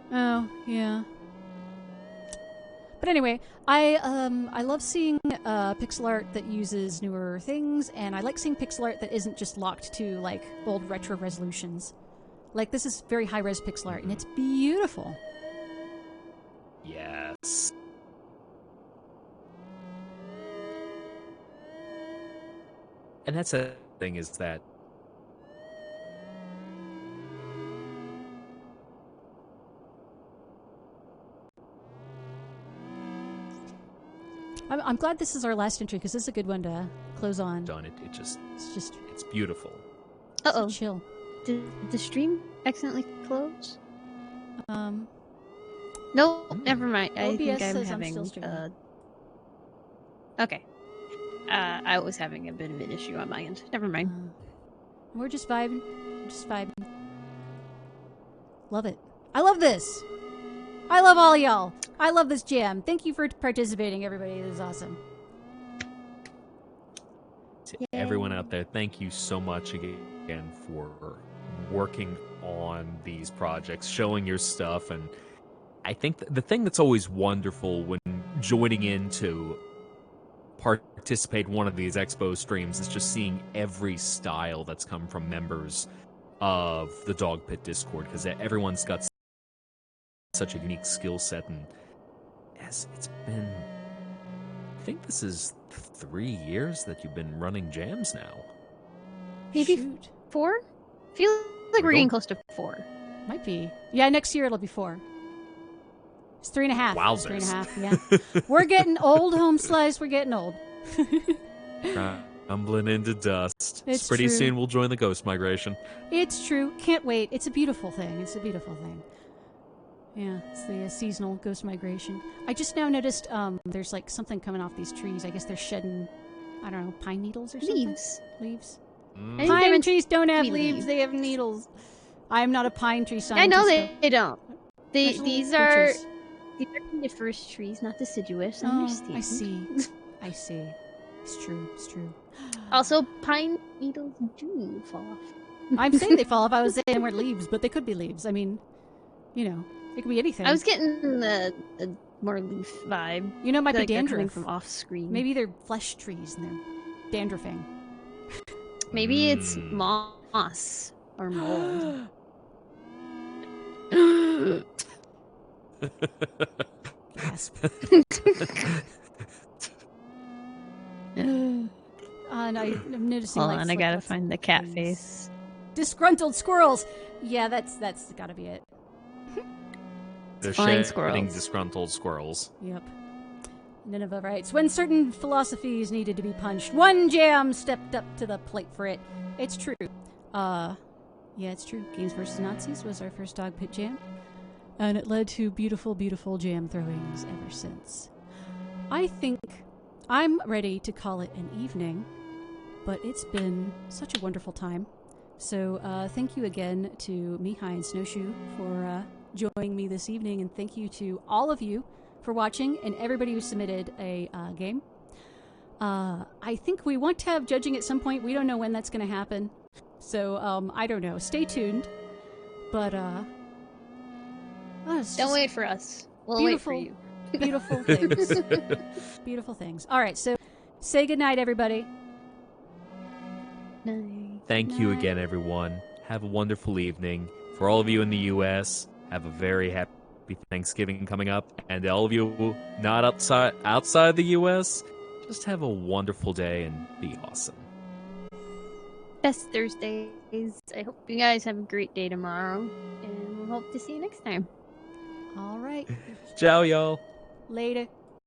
Oh, yeah. But anyway, I love seeing pixel art that uses newer things, and I like seeing pixel art that isn't just locked to, like, old retro resolutions. Like, this is very high-res pixel art, and it's beautiful. Yes. And that's the thing, is that I'm glad this is our last entry, because this is a good one to close on. done it. It's beautiful. Uh-oh. Chill. Did the stream accidentally close? No, never mind. I OBS think I'm says I'm having still streaming. okay. I was having a bit of an issue on my end. Never mind. We're just vibing. Just vibing. Love it. I love this. I love all y'all. I love this jam. Thank you for participating, everybody. This is awesome. To everyone out there, thank you so much again for working on these projects, showing your stuff. And I think the thing that's always wonderful when joining in to participate in one of these expo streams is just seeing every style that's come from members of the Dog Pit Discord, because everyone's got such a unique skill set. And as it's been, I think this is 3 years that you've been running jams now. Maybe 4? Feel like we're getting close to 4. Might be. Yeah, next year it'll be 4. It's 3.5. Wowzers. 3.5, yeah. We're getting old, Home Slice. We're getting old. Crumbling into dust. It's pretty true. soon we'll join the Ghost Migration. It's true. Can't wait. It's a beautiful thing. It's a beautiful thing. Yeah, it's the seasonal ghost migration. I just now noticed there's like something coming off these trees. I guess they're shedding, I don't know, pine needles or something? Leaves. Pine trees don't have leaves. They have needles. I'm not a pine tree scientist. I know they don't. There's These little are creatures. coniferous trees, not deciduous. I Oh, understand. I see. I see. It's true. It's true. Also, pine needles do fall off. I'm saying they fall off. I was saying they weren't leaves, but they could be leaves. I mean, you know, it could be anything. I was getting the more leaf vibe. You know, it might be Like they're dandruff coming from off screen. Maybe they're flesh trees and they're dandruffing. Maybe it's moss or mold. Gasp. And I'm noticing. Hold like, on, I gotta find the cat face. Disgruntled squirrels. Yeah, that's gotta be it. They're flying shedding squirrels. disgruntled squirrels. Yep. Nineveh writes, when certain philosophies needed to be punched, one jam stepped up to the plate for it. It's true. Yeah, it's true. Games vs. Nazis was our first dog pit jam. And it led to beautiful, beautiful jam throwings ever since. I think I'm ready to call it an evening, but it's been such a wonderful time. So thank you again to Mihai and Snowshoe for joining me this evening, and thank you to all of you for watching and everybody who submitted a game. I think we want to have judging at some point. We don't know when that's going to happen. So I don't know. Stay tuned. But Don't wait for us. We'll wait for you. Beautiful things. Beautiful things. All right, so say goodnight, everybody. Night. Thank you again, everyone. Have a wonderful evening. For all of you in the U.S., have a very happy Thanksgiving coming up. And all of you not outside the U.S., just have a wonderful day and be awesome. Best Thursdays. I hope you guys have a great day tomorrow. And we'll hope to see you next time. All right. Ciao, y'all. Later.